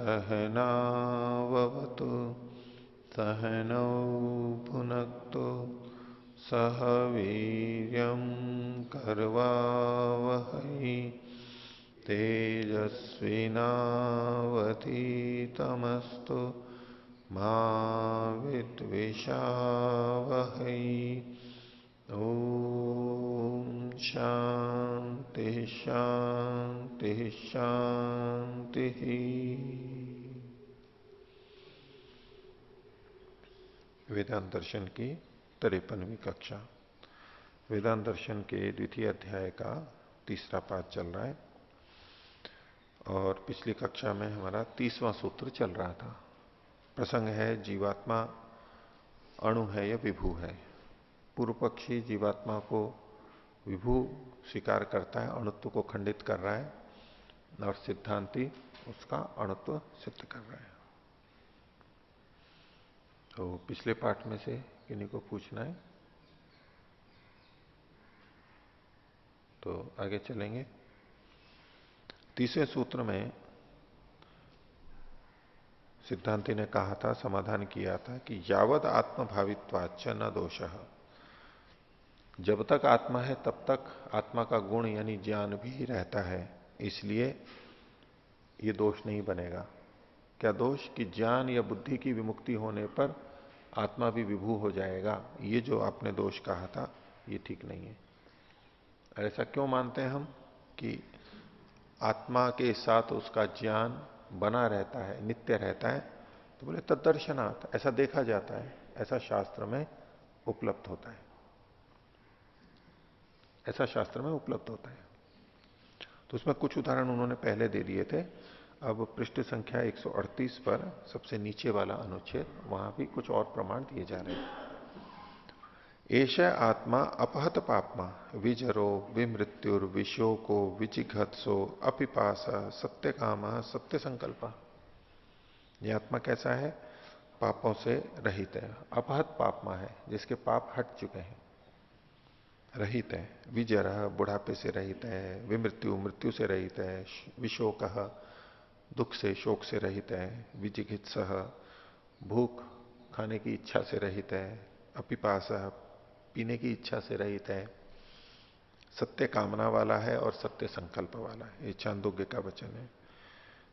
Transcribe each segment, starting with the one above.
सहनावतु सहनौ भुनक्तु सह वीर्यं कर्वावहै तेजस्विनावधीतमस्तु मा विद्विषावहै। ओम शांति शांति शांति। वेदांत दर्शन की 53वीं कक्षा। वेदांत दर्शन के द्वितीय अध्याय का तीसरा पाठ चल रहा है और पिछली कक्षा में हमारा 30वां सूत्र चल रहा था। प्रसंग है जीवात्मा अणु है या विभू है। पूर्व पक्षी जीवात्मा को विभू स्वीकार करता है, अणुत्व को खंडित कर रहा है, और सिद्धांती उसका अणुत्व सिद्ध कर रहा है। तो पिछले पाठ में से किन्हीं को पूछना है तो आगे चलेंगे। तीसरे सूत्र में सिद्धांति ने कहा था, समाधान किया था कि यावद आत्मभावित्वाच्च न दोषः। जब तक आत्मा है तब तक आत्मा का गुण यानी ज्ञान भी रहता है, इसलिए ये दोष नहीं बनेगा। क्या दोष? कि ज्ञान या बुद्धि की विमुक्ति होने पर आत्मा भी विभू हो जाएगा। ये जो आपने दोष कहा था ये ठीक नहीं है। ऐसा क्यों मानते हैं हम कि आत्मा के साथ उसका ज्ञान बना रहता है, नित्य रहता है? तो बोले तदर्शनात्, ऐसा देखा जाता है, ऐसा शास्त्र में उपलब्ध होता है, ऐसा शास्त्र में उपलब्ध होता है। तो उसमें कुछ उदाहरण उन्होंने पहले दे दिए थे। अब पृष्ठ संख्या 138 पर सबसे नीचे वाला अनुच्छेद, वहां भी कुछ और प्रमाण दिए जा रहे हैं। एष आत्मा अपहत पापमा विजरो विमृत्युर विशोको विजिघत्सो अपिपास सत्य काम सत्य संकल्प। यह आत्मा कैसा है? पापों से रहित है, अपहत पापमा है, जिसके पाप हट चुके हैं, रहित है। विजर बुढ़ापे से रहित है, विमृत्यु मृत्यु से रहित है, विशोक दुख से शोक से रहित है, विजिघित्स भूख खाने की इच्छा से रहित है, अपिपास पीने की इच्छा से रहित है, सत्य कामना वाला है और सत्य संकल्प वाला है। ये छांदोग्य का वचन है।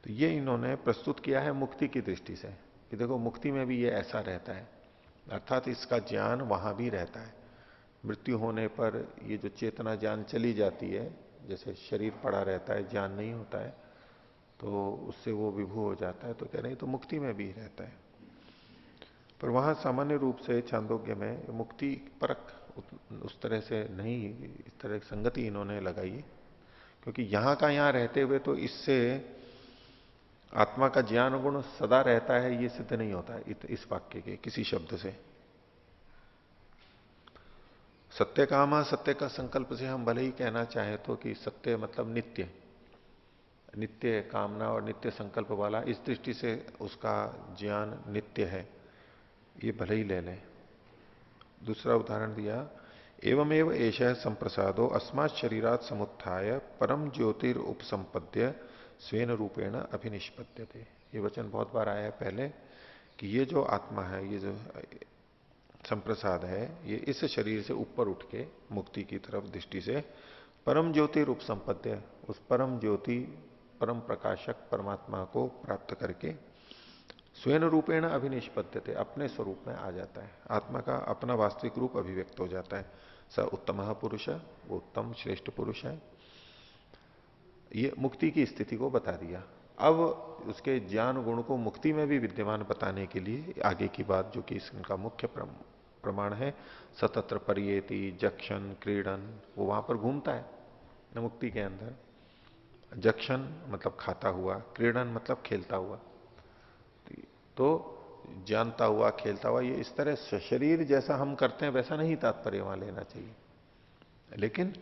तो ये इन्होंने प्रस्तुत किया है मुक्ति की दृष्टि से कि देखो मुक्ति में भी ये ऐसा रहता है, अर्थात इसका ज्ञान वहां भी रहता है। मृत्यु होने पर ये जो चेतना ज्ञान चली जाती है, जैसे शरीर पड़ा रहता है, ज्ञान नहीं होता है, तो उससे वो विभू हो जाता है। तो कह रहे हैं तो मुक्ति में भी रहता है। पर वहां सामान्य रूप से छांदोग्य में मुक्ति परक उस तरह से नहीं, इस तरह की संगति इन्होंने लगाई, क्योंकि यहां का यहां रहते हुए तो इससे आत्मा का ज्ञान गुण सदा रहता है, ये सिद्ध नहीं होता है इस वाक्य के किसी शब्द से। सत्य कामा सत्य का संकल्प से हम भले ही कहना चाहें तो कि सत्य मतलब नित्य, नित्य कामना और नित्य संकल्प वाला, इस दृष्टि से उसका ज्ञान नित्य है, ये भले ही ले लें। दूसरा उदाहरण दिया, एवमेव एष संप्रसादो अस्मात् शरीरात् समुत्थाय परम ज्योतिर उपसंपद्य स्वेन रूपेण अभिनिष्पद्यते। ये वचन बहुत बार आया है पहले कि ये जो आत्मा है, ये जो संप्रसाद है, ये इस शरीर से ऊपर उठ के मुक्ति की तरफ दृष्टि से परम ज्योति रूप संपद्य, उस परम ज्योति परम प्रकाशक परमात्मा को प्राप्त करके स्वयं रूपेण अभिनिष्पद्यते, अपने स्वरूप में आ जाता है। आत्मा का अपना वास्तविक रूप अभिव्यक्त हो जाता है। स उत्तम पुरुष, वो उत्तम श्रेष्ठ पुरुष है। ये मुक्ति की स्थिति को बता दिया। अब उसके ज्ञान गुण को मुक्ति में भी विद्यमान बताने के लिए आगे की बात, जो कि इसका मुख्य प्रमाण है, सतत्र परियेति जक्षण क्रीडन, वो वहां पर घूमता है न मुक्ति के अंदर। जक्षण मतलब खाता हुआ, क्रीडन मतलब खेलता हुआ। तो जानता हुआ खेलता हुआ, ये इस तरह शरीर जैसा हम करते हैं वैसा नहीं तात्पर्य वहां लेना चाहिए, लेकिन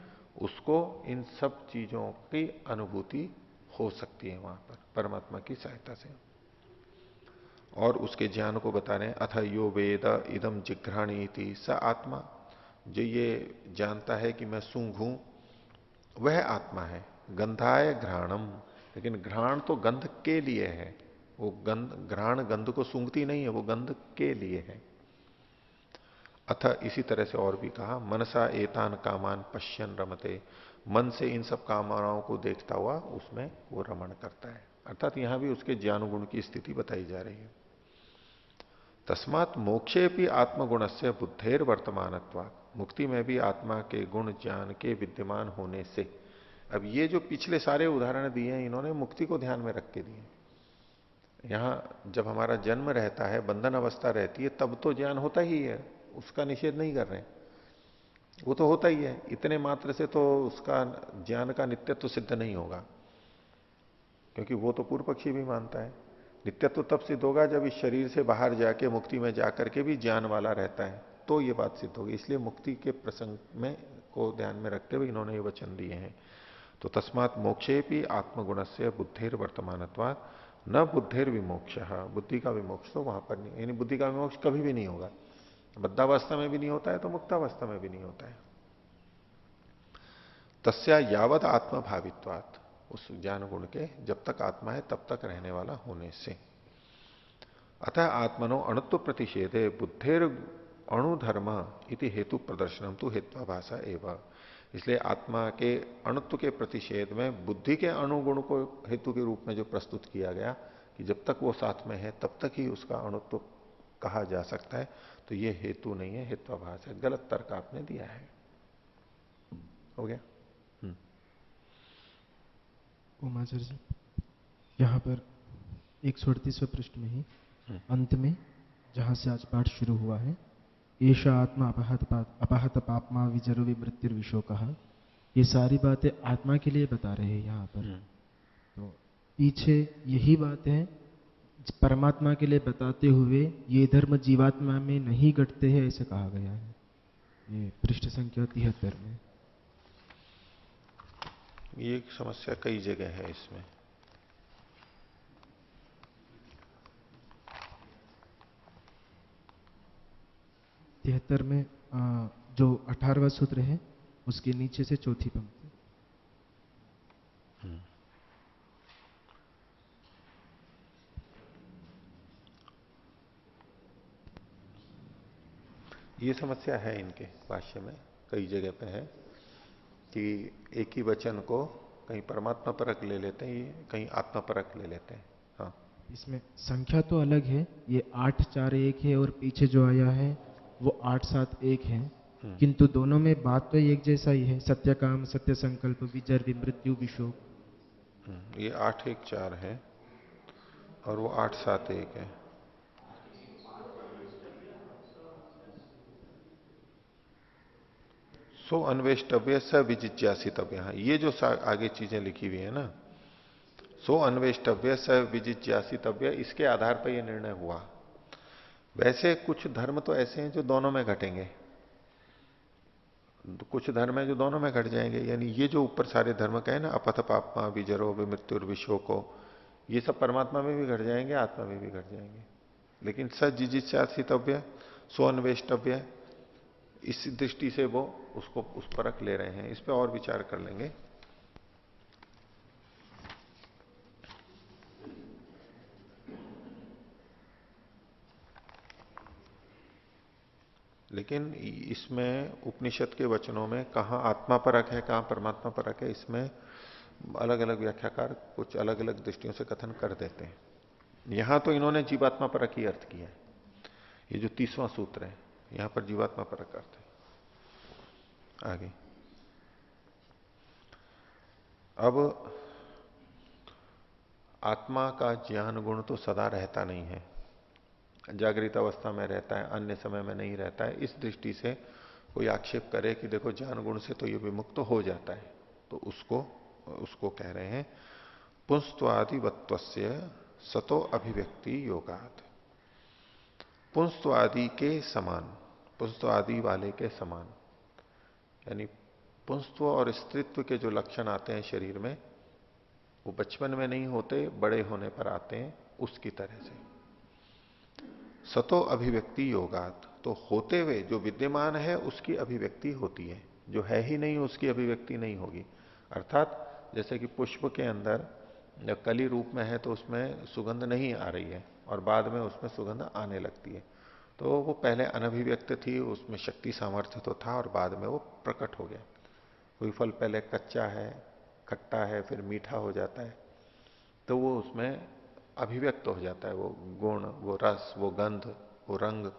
उसको इन सब चीजों की अनुभूति हो सकती है वहां पर परमात्मा की सहायता से। और उसके ज्ञान को बता रहे हैं, अथ यो वेद इदम जिघ्राणी थी स आत्मा। जो ये जानता है कि मैं सूंघ हूं, वह आत्मा है। गंधाय घ्राणम, लेकिन घ्राण तो गंध के लिए है, वो गंध, घ्राण गंध को सूंघती नहीं है, वो गंध के लिए है। अथ इसी तरह से और भी कहा, मनसा एतान कामान पश्यन रमते, मन से इन सब कामनाओं को देखता हुआ उसमें वो रमण करता है। अर्थात यहां भी उसके ज्ञान गुण की स्थिति बताई जा रही है। तस्मात मोक्षे भी आत्मगुण से बुद्धेर वर्तमानत्वात्, मुक्ति में भी आत्मा के गुण ज्ञान के विद्यमान होने से। अब ये जो पिछले सारे उदाहरण दिए हैं इन्होंने मुक्ति को ध्यान में रख के दिए। यहां जब हमारा जन्म रहता है, बंधन अवस्था रहती है, तब तो ज्ञान होता ही है, उसका निषेध नहीं कर रहे हैं, वो तो होता ही है। इतने मात्र से तो उसका ज्ञान का नित्यत्व सिद्ध नहीं होगा, क्योंकि वो तो पूर्व पक्षी भी मानता है। नित्यत्व तब सिद्ध होगा जब इस शरीर से बाहर जाके मुक्ति में जाकर के भी ज्ञान वाला रहता है, तो ये बात सिद्ध होगी। इसलिए मुक्ति के प्रसंग में को ध्यान में रखते हुए इन्होंने ये वचन दिए हैं। तो तस्मात मोक्षे भी आत्मगुण से बुद्धेर वर्तमानत्वात् न बुद्धेर विमोक्ष, बुद्धि का विमोक्ष तो वहां पर नहीं, यानी बुद्धि का विमोक्ष कभी भी नहीं होगा। बद्धावस्था में भी नहीं होता है तो मुक्तावस्था में भी नहीं होता है। तस्या यावत आत्मभावित्वात्, उस ज्ञान गुण के जब तक आत्मा है तब तक रहने वाला होने से। अतः आत्मनो अणुत्व प्रतिषेधे बुद्धेर अणुधर्म इति हेतु प्रदर्शनम तो हेत्वाभाषा एवं। इसलिए आत्मा के अणुत्व के प्रतिषेध में बुद्धि के अणुगुण को हेतु के रूप में जो प्रस्तुत किया गया कि जब तक वो साथ में है तब तक ही उसका अणुत्व कहा जा सकता है, तो ये हेतु नहीं है, हेत्वाभास है। गलत तर्क आपने दिया है। हो गया। उमाचार्य जी, यहाँ पर 138वें पृष्ठ में ही अंत में जहां से आज पाठ शुरू हुआ है, ऐशा आत्मा अपहत पापमा विजरो विमृत्युर विशोकः, ये सारी बातें आत्मा के लिए बता रहे हैं यहाँ पर। तो पीछे यही बात है परमात्मा के लिए बताते हुए ये धर्म जीवात्मा में नहीं घटते हैं ऐसे कहा गया है, ये पृष्ठ संख्या 73 में। ये एक समस्या कई जगह है इसमें। तिहत्तर में जो 18वां सूत्र है उसके नीचे से चौथी पंक्ति। ये समस्या है इनके भाष्य में, कई जगह पे है कि एक ही वचन को कहीं परमात्मा परक ले लेते हैं, कहीं आत्मा परक ले लेते हैं। हाँ, इसमें संख्या तो अलग है, ये 841 है और पीछे जो आया है वो 871 है, किंतु दोनों में बात तो एक जैसा ही है, सत्य काम, सत्य संकल्प, विजर, विमृत्यु, विशोक। ये 814 है और वो 871 है। सो अन्वेष्टव्य स विजिज्ञासितव्य, ये जो आगे चीजें लिखी हुई है ना, सो अन्वेष्टव्य स विजिज्ञासितव्य, इसके आधार पर यह निर्णय हुआ। वैसे कुछ धर्म तो ऐसे हैं जो दोनों में घटेंगे, कुछ धर्म है जो दोनों में घट जाएंगे। यानी ये जो ऊपर सारे धर्म कहे ना, अपथ पापमा विजरो विमृत्यु विशोको, ये सब परमात्मा में भी घट जाएंगे, आत्मा में भी घट जाएंगे। लेकिन स जिजिज्ञासितव्य, सो अन्वेष्टव्य, इस दृष्टि से वो उसको उस परख ले रहे हैं। इस पे और विचार कर लेंगे। लेकिन इसमें उपनिषद के वचनों में कहां आत्मा परक है, कहां परमात्मा परक है, इसमें अलग अलग व्याख्याकार कुछ अलग अलग दृष्टियों से कथन कर देते हैं। यहां तो इन्होंने जीवात्मा परक ही अर्थ किया है। ये जो 30वां सूत्र है यहां पर जीवात्मा परक अर्थ है। आगे अब आत्मा का ज्ञान गुण तो सदा रहता नहीं है, जागृत अवस्था में रहता है, अन्य समय में नहीं रहता है। इस दृष्टि से कोई आक्षेप करे कि देखो ज्ञान गुण से तो ये विमुक्त हो जाता है, तो उसको कह रहे हैं पुंस्त्वादिवत्वस्य सतो अभिव्यक्ति योगात, पुंस्त्वादि के समान, पुंस्त्वादि वाले के समान, यानी पुंस्त्व और स्त्रीत्व के जो लक्षण आते हैं शरीर में, वो बचपन में नहीं होते, बड़े होने पर आते हैं, उसकी तरह से। सतो अभिव्यक्ति योगात, तो होते हुए जो विद्यमान है उसकी अभिव्यक्ति होती है, जो है ही नहीं उसकी अभिव्यक्ति नहीं होगी। अर्थात जैसे कि पुष्प के अंदर जब कली रूप में है तो उसमें सुगंध नहीं आ रही है और बाद में उसमें सुगंध आने लगती है। तो वो पहले अनभिव्यक्त थी, उसमें शक्ति सामर्थ्य तो था और बाद में वो प्रकट हो गया। कोई फल पहले कच्चा है, खट्टा है, फिर मीठा हो जाता है, तो वो उसमें अभिव्यक्त हो जाता है। वो गुण, वो रस, वो गंध, वो रंग,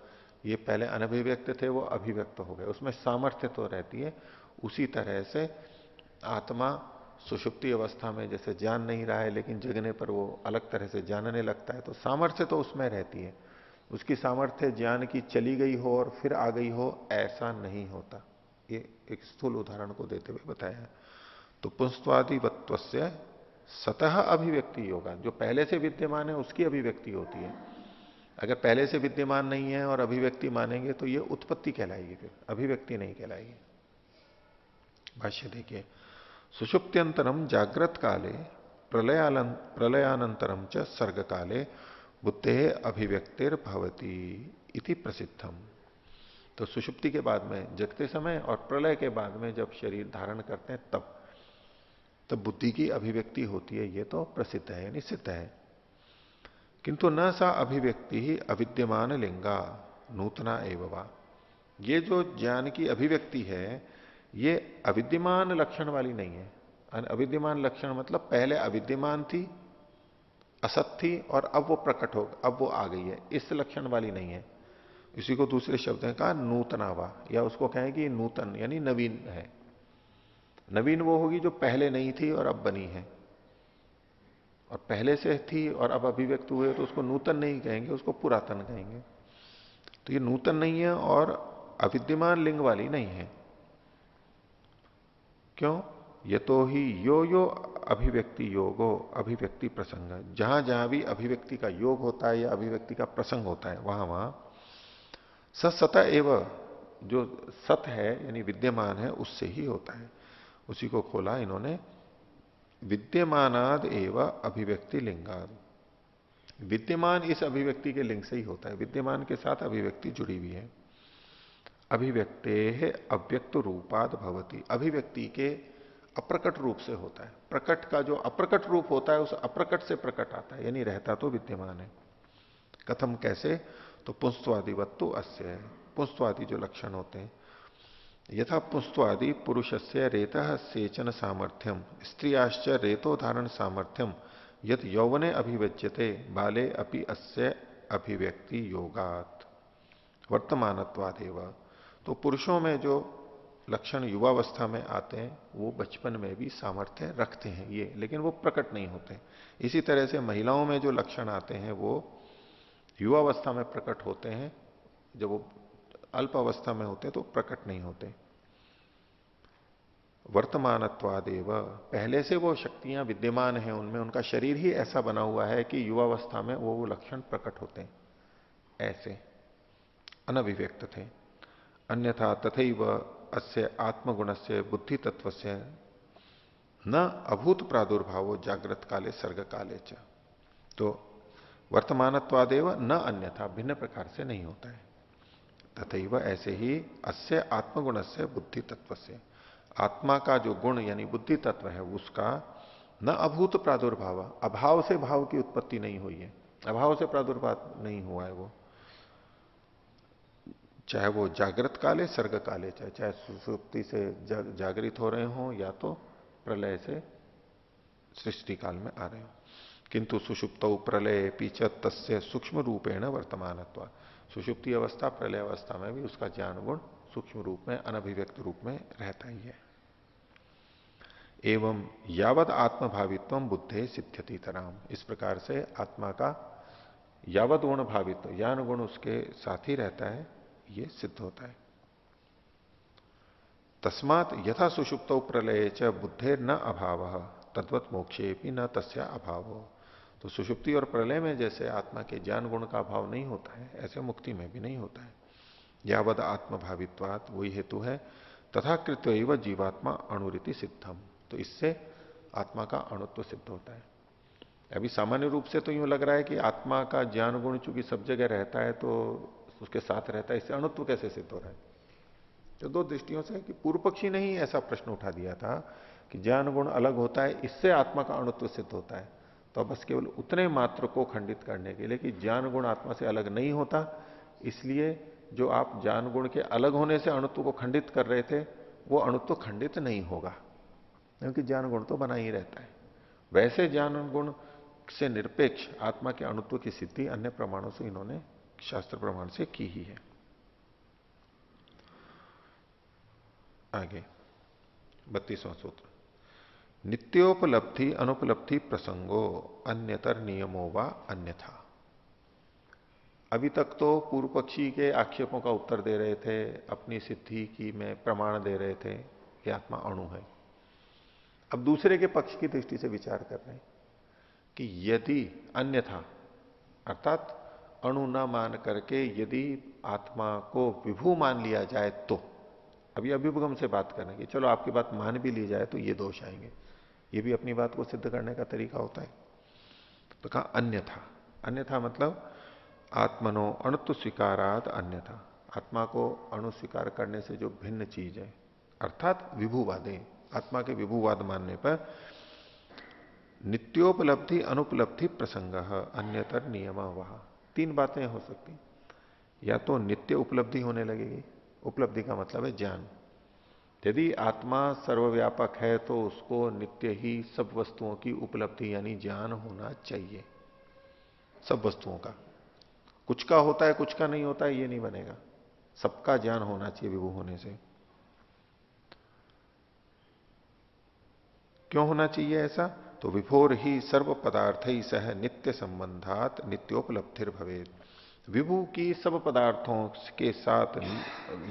ये पहले अनभिव्यक्त थे, वो अभिव्यक्त हो गए। उसमें सामर्थ्य तो रहती है। उसी तरह से आत्मा सुषुप्ति अवस्था में जैसे जान नहीं रहा है, लेकिन जगने पर वो अलग तरह से जानने लगता है, तो सामर्थ्य तो उसमें रहती है। उसकी सामर्थ्य ज्ञान की चली गई हो और फिर आ गई हो, ऐसा नहीं होता। ये एक स्थूल उदाहरण को देते हुए बताया। तो पुंस्त्वादिवत्व से सतह अभिव्यक्ति होगा, जो पहले से विद्यमान है उसकी अभिव्यक्ति होती है। अगर पहले से विद्यमान नहीं है और अभिव्यक्ति मानेंगे तो ये उत्पत्ति कहलाएगी, फिर अभिव्यक्ति नहीं कहलाएगी। भाष्य देखिए, सुषुप्त्यंतरम जागृत काले प्रलयानंतरम च सर्ग काले बुद्धे अभिव्यक्तिर भवती इति प्रसिद्धम। तो सुषुप्ति के बाद में जगते समय और प्रलय के बाद में जब शरीर धारण करते हैं तब बुद्धि की अभिव्यक्ति होती है, ये तो प्रसिद्ध है, यानी सिद्ध है। किंतु न सा अभिव्यक्ति ही अविद्यमान लिंगा नूतना एवं। ये जो ज्ञान की अभिव्यक्ति है, ये अविद्यमान लक्षण वाली नहीं है। अविद्यमान लक्षण मतलब पहले अविद्यमान थी, असत थी, और अब वो प्रकट हो, अब वो आ गई है, इस लक्षण वाली नहीं है। इसी को दूसरे शब्द में कहा नूतनावा, या उसको कहें कि नूतन यानी नवीन है। नवीन वो होगी जो पहले नहीं थी और अब बनी है, और पहले से थी और अब अभिव्यक्त हुए तो उसको नूतन नहीं कहेंगे, उसको पुरातन कहेंगे। तो ये नूतन नहीं है और अविद्यमान लिंग वाली नहीं है। क्यों? ये तो ही यो यो अभिव्यक्ति योगो अभिव्यक्ति प्रसंग, जहां जहां भी अभिव्यक्ति का योग होता है या अभिव्यक्ति का प्रसंग होता है, वहां वहां सत एवं, जो सत है यानी विद्यमान है, उससे ही होता है। उसी को खोला इन्होंने, विद्यमानाद एवं अभिव्यक्ति लिंगाद। विद्यमान इस अभिव्यक्ति के लिंग से ही होता है, विद्यमान के साथ अभिव्यक्ति जुड़ी हुई है। अभिव्यक्ते है अव्यक्त रूपाद भवती, अभिव्यक्ति के अप्रकट रूप से होता है। प्रकट का जो अप्रकट रूप होता है, उस अप्रकट से प्रकट आता है, यानी रहता तो विद्यमान है। कथम, कैसे? तो पुंस्त्वादिवत्तु अस्य है। पुंस्त्वादि जो लक्षण होते हैं, यथा पुंस्त्वादि पुरुषस्य रेतः सेचन सामर्थ्यम स्त्रियाश्च रेतो धारण सामर्थ्यम यत यौवने अभिव्यज्यते बाले अपि अस्य अभिव्यक्ति योगात वर्तमानत्वादेव। तो पुरुषों में जो लक्षण युवावस्था में आते हैं, वो बचपन में भी सामर्थ्य रखते हैं ये, लेकिन वो प्रकट नहीं होते। इसी तरह से महिलाओं में जो लक्षण आते हैं वो युवावस्था में प्रकट होते हैं, जब वो अल्प अवस्था में होते हैं तो प्रकट नहीं होते। वर्तमानत्वादेव, पहले से वो शक्तियां विद्यमान हैं उनमें, उनका शरीर ही ऐसा बना हुआ है कि युवावस्था में वो लक्षण प्रकट होते हैं, ऐसे अनभिव्यक्त थे। अन्यथा तथैव अस्य आत्मगुण से बुद्धि तत्व से न अभूत प्रादुर्भाव जागृत काले सर्ग काले च। तो वर्तमानत्वादेव न अन्यथा, भिन्न प्रकार से नहीं होता है। तथैव ऐसे ही अस्य आत्मगुण से बुद्धि तत्व से, आत्मा का जो गुण यानी बुद्धि तत्व है उसका न अभूत प्रादुर्भाव, अभाव से भाव की उत्पत्ति नहीं हुई है, अभाव से प्रादुर्भाव नहीं हुआ है वो, चाहे वो जागृत काले सर्ग काले, चाहे सुषुप्ति से जागृत हो रहे हो या तो प्रलय से सृष्टि काल में आ रहे हो। किंतु सुषुप्त प्रलय पीछे तस्य सूक्ष्म रूपेण वर्तमानत्व, सुषुप्ति अवस्था प्रलय अवस्था में भी उसका ज्ञान गुण सूक्ष्म रूप में अनभिव्यक्त रूप में रहता ही है। एवं यावद आत्मभावित्व बुद्धे सिद्ध्यति तराम, इस प्रकार से आत्मा का यावद गुण भावित्व, ज्ञान गुण उसके साथ ही रहता है, ये सिद्ध होता है। तस्मात यथा सुषुप्तौ प्रलये च बुद्धेर न अभाव तद्वत मोक्षे भी न तस्या अभाव। तो सुषुप्ति और प्रलय में जैसे आत्मा के ज्ञान गुण का अभाव नहीं होता है, ऐसे मुक्ति में भी नहीं होता है। यावद आत्मभावित्वात, वही हेतु है। तथा कृत्य जीवात्मा अणुरीति सिद्धम, तो इससे आत्मा का अणुत्व सिद्ध होता है। अभी सामान्य रूप से तो यूं लग रहा है कि आत्मा का ज्ञान गुण चूंकि सब जगह रहता है तो उसके साथ रहता है, इससे अणुत्व कैसे सिद्ध हो रहा है? तो दो दृष्टियों से, कि पूर्व पक्षी ने ही ऐसा प्रश्न उठा दिया था कि ज्ञान गुण अलग होता है, इससे आत्मा का अणुत्व सिद्ध होता है। तो बस केवल उतने मात्र को खंडित करने के लिए कि ज्ञान गुण आत्मा से अलग नहीं होता, इसलिए जो आप ज्ञान गुण के अलग होने से अणुत्व को खंडित कर रहे थे, वो अणुत्व खंडित नहीं होगा, क्योंकि ज्ञान गुण तो बना ही रहता है। वैसे ज्ञान गुण से निरपेक्ष आत्मा के अणुत्व की सिद्धि अन्य प्रमाणों से इन्होंने शास्त्र प्रमाण से की ही है। आगे 32वां सूत्र, नित्योपलब्धि अनुपलब्धि प्रसंगो अन्यतर नियमो वा अन्यथा। अभी तक तो पूर्व पक्षी के आक्षेपों का उत्तर दे रहे थे, अपनी सिद्धि की में प्रमाण दे रहे थे कि आत्मा अणु है। अब दूसरे के पक्ष की दृष्टि से विचार कर रहे हैं कि यदि अन्यथा, अर्थात अणु न मान करके यदि आत्मा को विभू मान लिया जाए तो, अभी अभिभुगम से बात करना कि चलो आपकी बात मान भी ली जाए तो ये दोष आएंगे, ये भी अपनी बात को सिद्ध करने का तरीका होता है। तो कहा अन्यथा, अन्यथा मतलब आत्मनो अणुत्व स्वीकारात अन्यथा, आत्मा को अणु स्वीकार करने से जो भिन्न चीज है, अर्थात विभूवादे, आत्मा के विभूवाद मानने पर नित्योपलब्धि अनुपलब्धि प्रसंग अन्यतर नियम वह। तीन बातें हो सकती, या तो नित्य उपलब्धि होने लगेगी, उपलब्धि का मतलब है ज्ञान। यदि आत्मा सर्वव्यापक है तो उसको नित्य ही सब वस्तुओं की उपलब्धि यानी ज्ञान होना चाहिए, सब वस्तुओं का। कुछ का होता है कुछ का नहीं होता है ये नहीं बनेगा, सबका ज्ञान होना चाहिए विभू होने से। क्यों होना चाहिए ऐसा? तो विभोर ही सर्व पदार्थ ही सह नित्य संबंधात नित्योपलब्धिर भवेद। विभू की सब पदार्थों के साथ,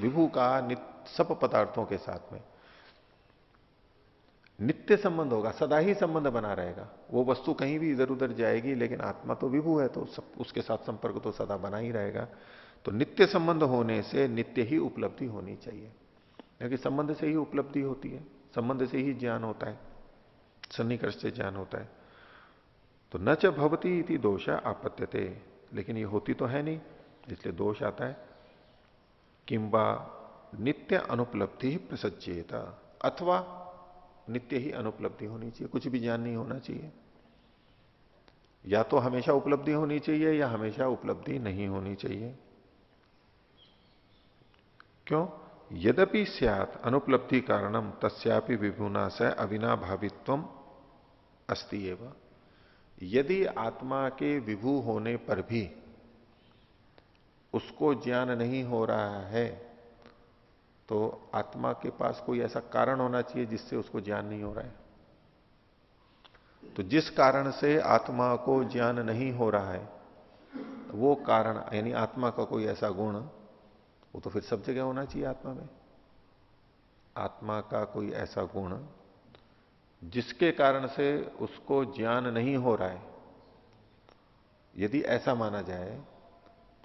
विभू का सब पदार्थों के साथ में नित्य संबंध होगा, सदा ही संबंध बना रहेगा। वो वस्तु कहीं भी इधर उधर जाएगी लेकिन आत्मा तो विभू है, तो सब उसके साथ संपर्क तो सदा बना ही रहेगा। तो नित्य संबंध होने से नित्य ही उपलब्धि होनी चाहिए, क्योंकि संबंध से ही उपलब्धि होती है, संबंध से ही ज्ञान होता है, सन्निकर्ष से ज्ञान होता है। तो न च भवती इति दोष आपत्त्यते, लेकिन ये होती तो है नहीं, इसलिए दोष आता है। किंबा नित्य अनुपलब्धि ही प्रसज्जेता, अथवा नित्य ही अनुपलब्धि होनी चाहिए, कुछ भी ज्ञान नहीं होना चाहिए। या तो हमेशा उपलब्धि होनी चाहिए या हमेशा उपलब्धि नहीं होनी चाहिए। क्यों? यद्यपि स्यात् अनुपलब्धि कारणम तस्यापि विभुना से अविनाभावित्वम अस्ति एव। यदि आत्मा के विभू होने पर भी उसको ज्ञान नहीं हो रहा है, तो आत्मा के पास कोई ऐसा कारण होना चाहिए जिससे उसको ज्ञान नहीं हो रहा है। तो जिस कारण से आत्मा को ज्ञान नहीं हो रहा है, वो कारण यानी आत्मा का कोई ऐसा गुण, वो तो फिर सब जगह होना चाहिए आत्मा में। आत्मा का कोई ऐसा गुण जिसके कारण से उसको ज्ञान नहीं हो रहा है, यदि ऐसा माना जाए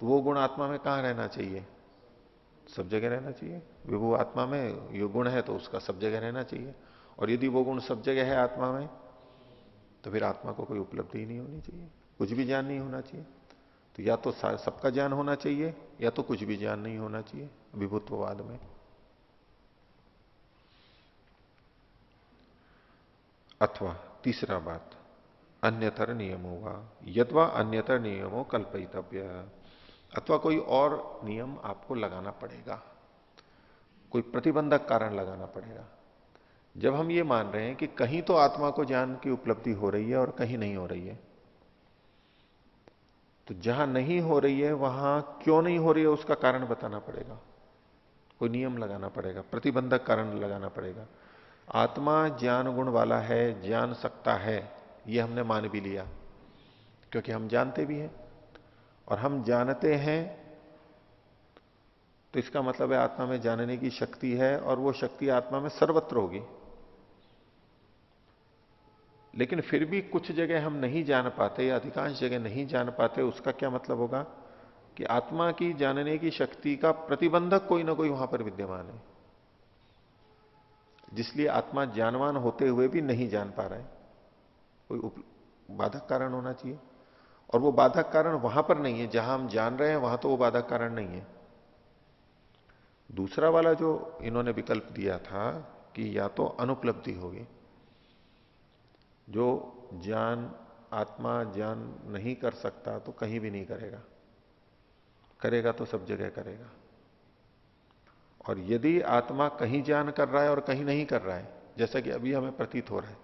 तो वो गुण आत्मा में कहां रहना चाहिए? सब जगह रहना चाहिए। विभू आत्मा में ये गुण है तो उसका सब जगह रहना चाहिए। और यदि वो गुण सब जगह है आत्मा में, तो फिर आत्मा को कोई उपलब्धि ही नहीं होनी चाहिए, कुछ भी ज्ञान नहीं होना चाहिए। तो या तो सबका ज्ञान होना चाहिए या तो कुछ भी ज्ञान नहीं होना चाहिए विभुत्ववाद में। अथवा तीसरा बात, अन्यतर नियमो वा यद्वा अन्यतर नियमो कल्पयितव्य, अथवा कोई और नियम आपको लगाना पड़ेगा, कोई प्रतिबंधक कारण लगाना पड़ेगा। जब हम ये मान रहे हैं कि कहीं तो आत्मा को ज्ञान की उपलब्धि हो रही है और कहीं नहीं हो रही है, तो जहां नहीं हो रही है वहां क्यों नहीं हो रही है उसका कारण बताना पड़ेगा, कोई नियम लगाना पड़ेगा, प्रतिबंधक कारण लगाना पड़ेगा। आत्मा ज्ञान गुण वाला है, जान सकता है, ये हमने मान भी लिया, क्योंकि हम जानते भी हैं। और हम जानते हैं तो इसका मतलब है आत्मा में जानने की शक्ति है, और वो शक्ति आत्मा में सर्वत्र होगी। लेकिन फिर भी कुछ जगह हम नहीं जान पाते या अधिकांश जगह नहीं जान पाते, उसका क्या मतलब होगा? कि आत्मा की जानने की शक्ति का प्रतिबंधक कोई ना कोई वहां पर विद्यमान है, जिसलिए आत्मा ज्ञानवान होते हुए भी नहीं जान पा रहा है। कोई बाधक कारण होना चाहिए, और वो बाधक कारण वहां पर नहीं है जहां हम जान रहे हैं, वहां तो वो बाधक कारण नहीं है। दूसरा वाला जो इन्होंने विकल्प दिया था कि या तो अनुपलब्धि होगी, जो ज्ञान आत्मा ज्ञान नहीं कर सकता तो कहीं भी नहीं करेगा, करेगा तो सब जगह करेगा। और यदि आत्मा कहीं ज्ञान कर रहा है और कहीं नहीं कर रहा है, जैसा कि अभी हमें प्रतीत हो रहा है,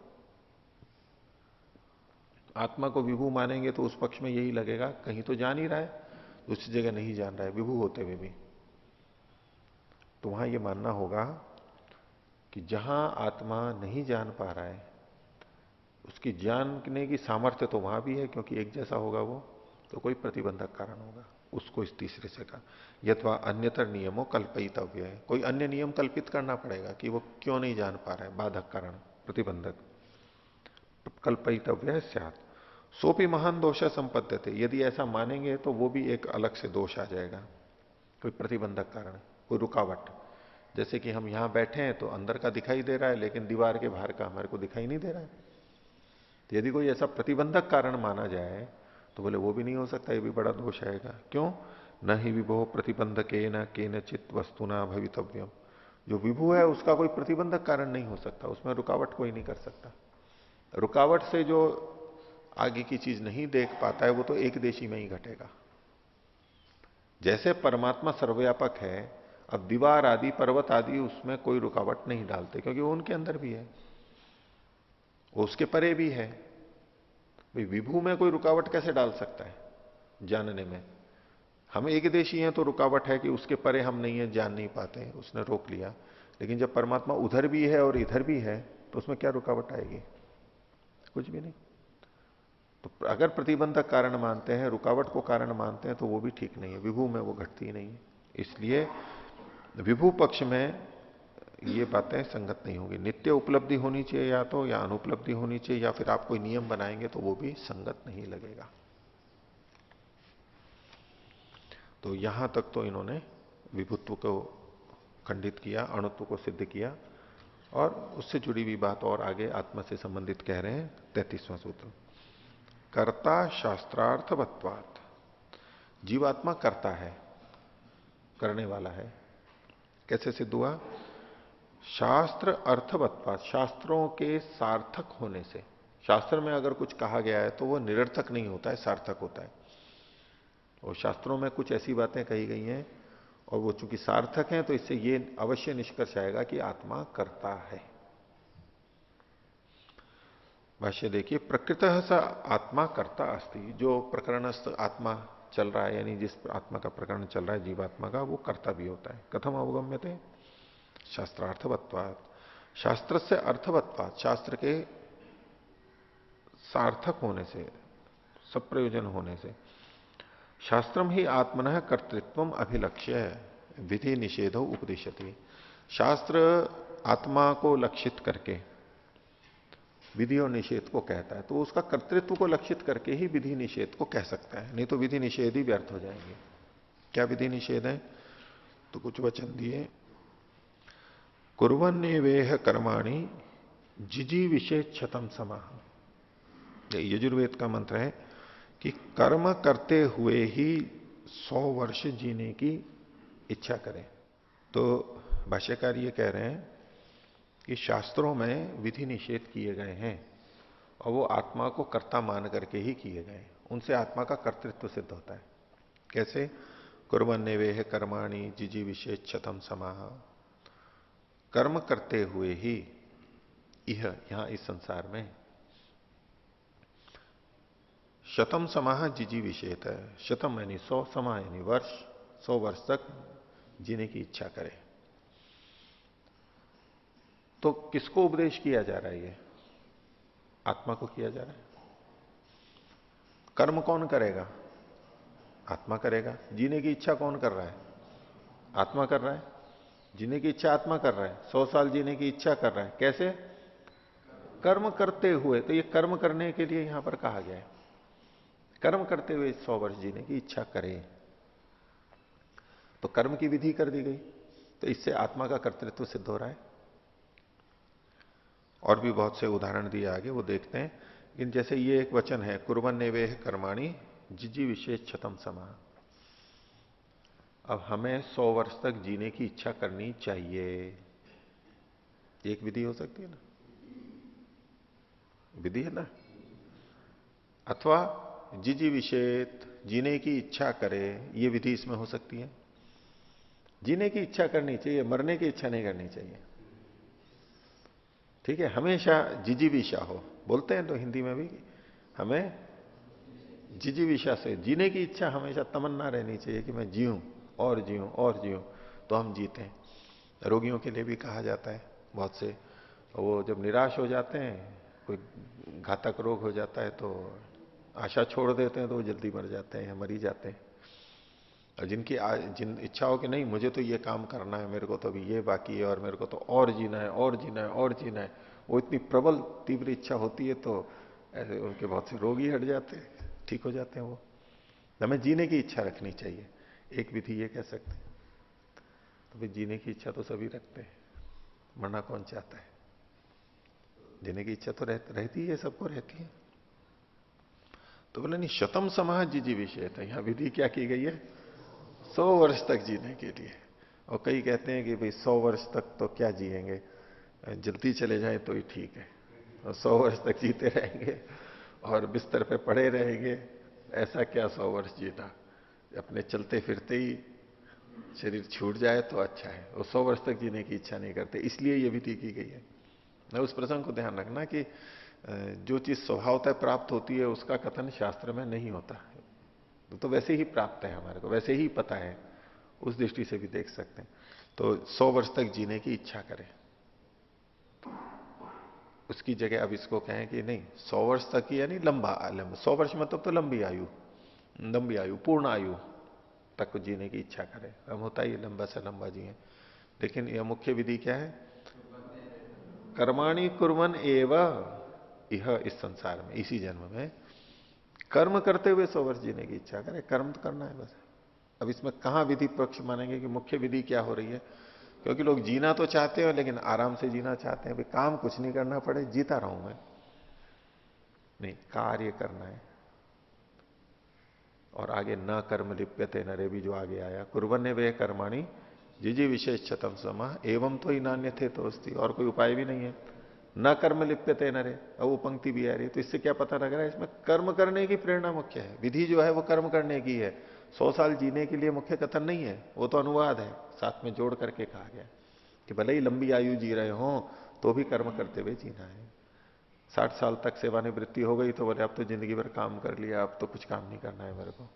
आत्मा को विभू मानेंगे तो उस पक्ष में यही लगेगा कहीं तो जान ही रहा है, दूसरी जगह नहीं जान रहा है विभू होते हुए भी। तो वहां यह मानना होगा कि जहां आत्मा नहीं जान पा रहा है, उसकी जानने की सामर्थ्य तो वहां भी है, क्योंकि एक जैसा होगा वो, तो कोई प्रतिबंधक कारण होगा। उसको इस तीसरे से कहा यथवा अन्यतर नियमों कल्पितव्य है, कोई अन्य नियम कल्पित करना पड़ेगा कि वो क्यों नहीं जान पा रहा है, बाधक कारण, प्रतिबंधक कल्पितव्य है स्यात्। सोपी महान दोष संपद्यते, यदि ऐसा मानेंगे तो वो भी एक अलग से दोष आ जाएगा, कोई प्रतिबंधक कारण, कोई रुकावट। जैसे कि हम यहां बैठे हैं तो अंदर का दिखाई दे रहा है, लेकिन दीवार के बाहर का हमारे को दिखाई नहीं दे रहा है। तो यदि कोई ऐसा प्रतिबंधक कारण माना जाए तो बोले वो भी नहीं हो सकता, ये भी बड़ा दोष आएगा। क्यों? न ही विभो प्रतिबंधके न केनचित वस्तुना भवितव्यम, जो विभू है उसका कोई प्रतिबंधक कारण नहीं हो सकता, उसमें रुकावट कोई नहीं कर सकता। रुकावट से जो आगे की चीज नहीं देख पाता है वो तो एक देशी में ही घटेगा। जैसे परमात्मा सर्वव्यापक है, अब दीवार आदि पर्वत आदि उसमें कोई रुकावट नहीं डालते, क्योंकि वो उनके अंदर भी है, वो उसके परे भी है। भाई विभू में कोई रुकावट कैसे डाल सकता है जानने में? हम एक देशी हैं तो रुकावट है कि उसके परे हम नहीं है, जान नहीं पाते, उसने रोक लिया। लेकिन जब परमात्मा उधर भी है और इधर भी है तो उसमें क्या रुकावट आएगी? कुछ भी नहीं। तो अगर प्रतिबंधक कारण मानते हैं, रुकावट को कारण मानते हैं, तो वो भी ठीक नहीं है, विभू में वो घटती ही नहीं है। इसलिए विभू पक्ष में ये बातें संगत नहीं होगी। नित्य उपलब्धि होनी चाहिए या तो, या अनुपलब्धि होनी चाहिए, या फिर आप कोई नियम बनाएंगे तो वो भी संगत नहीं लगेगा। तो यहां तक तो इन्होंने विभुत्व को खंडित किया, अणुत्व को सिद्ध किया, और उससे जुड़ी हुई बात और आगे आत्मा से संबंधित कह रहे हैं 33वां सूत्र। कर्ता शास्त्रार्थवत्वात्, जीवात्मा करता है, करने वाला है। कैसे सिद्ध हुआ? शास्त्र अर्थवत्वात्, शास्त्रों के सार्थक होने से। शास्त्र में अगर कुछ कहा गया है तो वो निरर्थक नहीं होता है, सार्थक होता है। और शास्त्रों में कुछ ऐसी बातें कही गई हैं और वो चूंकि सार्थक हैं, तो इससे ये अवश्य निष्कर्ष आएगा कि आत्मा करता है। भाष्य देखिए, प्रकृतः स आत्मा कर्ता अस्ति, जो प्रकरणस्थ आत्मा चल रहा है, यानी जिस आत्मा का प्रकरण चल रहा है जीवात्मा का, वो कर्ता भी होता है। कथम अवगम्यते? शास्त्रार्थवत्वात्, शास्त्र से अर्थवत्वात्, शास्त्र के सार्थक होने से, सब प्रयोजन होने से। शास्त्रम ही आत्मनः कर्तृत्व अभिलक्ष्य विधि निषेधो उपदिशति, शास्त्र आत्मा को लक्षित करके विधि और निषेध को कहता है, तो उसका कर्तृत्व को लक्षित करके ही विधि निषेध को कह सकता है, नहीं तो विधि निषेध ही व्यर्थ हो जाएंगे। क्या विधि निषेध है? तो कुछ वचन दिए। कुर्वन्नेवेह कर्माणि जिजी विशेष क्षतम समाह, यजुर्वेद का मंत्र है कि कर्म करते हुए ही 100 वर्ष जीने की इच्छा करें। तो भाष्यकार ये कह रहे हैं कि शास्त्रों में विधि निषेध किए गए हैं और वो आत्मा को कर्ता मान करके ही किए गए, उनसे आत्मा का कर्तृत्व सिद्ध होता है। कैसे? कुर्वन्नेवेह कर्माणि जिजी विशेष क्षतम समाह, कर्म करते हुए ही यहां इस संसार में शतम समाह जिजी विषेत है, शतम यानी 100, समाह यानी वर्ष, 100 वर्ष तक जीने की इच्छा करे। तो किसको उपदेश किया जा रहा है? ये आत्मा को किया जा रहा है। कर्म कौन करेगा? आत्मा करेगा। जीने की इच्छा कौन कर रहा है? आत्मा कर रहा है। जीने की इच्छा आत्मा कर रहा है, 100 साल जीने की इच्छा कर रहा है। कैसे? कर्म करते हुए। तो ये कर्म करने के लिए यहां पर कहा गया है, कर्म करते हुए 100 वर्ष जीने की इच्छा करें। तो कर्म की विधि कर दी गई, तो इससे आत्मा का कर्तृत्व सिद्ध हो रहा है। और भी बहुत से उदाहरण दिए आगे, वो देखते हैं। लेकिन जैसे ये एक वचन है, कुर्वन्नेवेह कर्माणि जिजी विशेष क्षतम समाह, अब हमें 100 वर्ष तक जीने की इच्छा करनी चाहिए, एक विधि हो सकती है ना, विधि है ना। अथवा जिजीविषेत, जीने की इच्छा करे, ये विधि इसमें हो सकती है। जीने की इच्छा करनी चाहिए, मरने की इच्छा नहीं करनी चाहिए। ठीक है, हमेशा जिजीविषा हो, बोलते हैं तो हिंदी में भी, हमें जिजीविषा से जीने की इच्छा, हमेशा तमन्ना रहनी चाहिए कि मैं जीऊं और जीऊं और जीऊं, तो हम जीते हैं। रोगियों के लिए भी कहा जाता है बहुत से, वो जब निराश हो जाते हैं, कोई घातक रोग हो जाता है तो आशा छोड़ देते हैं, तो वो जल्दी मर जाते हैं या मर ही जाते हैं। और जिन इच्छाओं के नहीं, मुझे तो ये काम करना है, मेरे को तो अभी ये बाकी है, और मेरे को तो और जीना है और जीना है और जीना है, वो इतनी प्रबल तीव्र इच्छा होती है, तो ऐसे उनके बहुत से रोग ही हट जाते हैं, ठीक हो जाते हैं वो। हमें जीने की इच्छा रखनी चाहिए, एक विधि ये कह सकते हैं। तो भाई जीने की इच्छा तो सभी रखते हैं, मरना कौन चाहता है? जीने की इच्छा तो रहती है, सबको रहती है। तो बोले नहीं, शतम समाह जीजी विषय था, यहां विधि क्या की गई है? 100 वर्ष तक जीने के लिए। और कई कहते हैं कि भाई 100 वर्ष तक तो क्या जिएंगे, जल्दी चले जाए तो ही ठीक है, और 100 वर्ष तक जीते रहेंगे और बिस्तर पे पड़े रहेंगे, ऐसा क्या 100 वर्ष जीना, अपने चलते फिरते ही शरीर छूट जाए तो अच्छा है। वो 100 वर्ष तक जीने की इच्छा नहीं करते, इसलिए ये विधि की गई है। मैं उस प्रसंग को ध्यान रखना कि जो चीज स्वभावतः प्राप्त होती है उसका कथन शास्त्र में नहीं होता, तो वैसे ही प्राप्त है हमारे को, वैसे ही पता है, उस दृष्टि से भी देख सकते हैं। तो 100 वर्ष तक जीने की इच्छा करें, उसकी जगह अब इसको कहें कि नहीं, 100 वर्ष तक ही, यानी लंबा 100 वर्ष मतलब तो लंबी आयु, लंबी आयु, पूर्ण आयु तक जीने की इच्छा करें। हम होता ही लंबा से लंबा जिए, लेकिन यह मुख्य विधि क्या है? कर्माणि कुर्वन एव यह, इस संसार में, इसी जन्म में कर्म करते हुए 100 वर्ष जीने की इच्छा करें। कर्म तो करना है बस। अब इसमें कहां विधि पक्ष मानेंगे कि मुख्य विधि क्या हो रही है? क्योंकि लोग जीना तो चाहते हैं, लेकिन आराम से जीना चाहते हैं, भाई काम कुछ नहीं करना पड़े, जीता रहूं मैं। नहीं, कार्य करना है। और आगे न कर्म लिप्यते नरे भी जो आगे आया, कुर्बन वे कर्माणी जिजी विशेष छतम समा एवं तो ही नान्य थे तो और कोई उपाय भी नहीं है। न कर्म लिप्यते नरे, अब वो पंक्ति भी आ रही है, तो इससे क्या पता लग रहा है? इसमें कर्म करने की प्रेरणा मुख्य है। विधि जो है वो कर्म करने की है, 100 साल जीने के लिए मुख्य कथन नहीं है, वो तो अनुवाद है, साथ में जोड़ करके कहा गया कि भले ही लंबी आयु जी रहे हो तो भी कर्म करते हुए जीना है। 60 साल तक सेवानिवृत्ति हो गई तो बोले अब तो जिंदगी भर काम कर लिया, अब तो कुछ काम नहीं करना है मेरे को,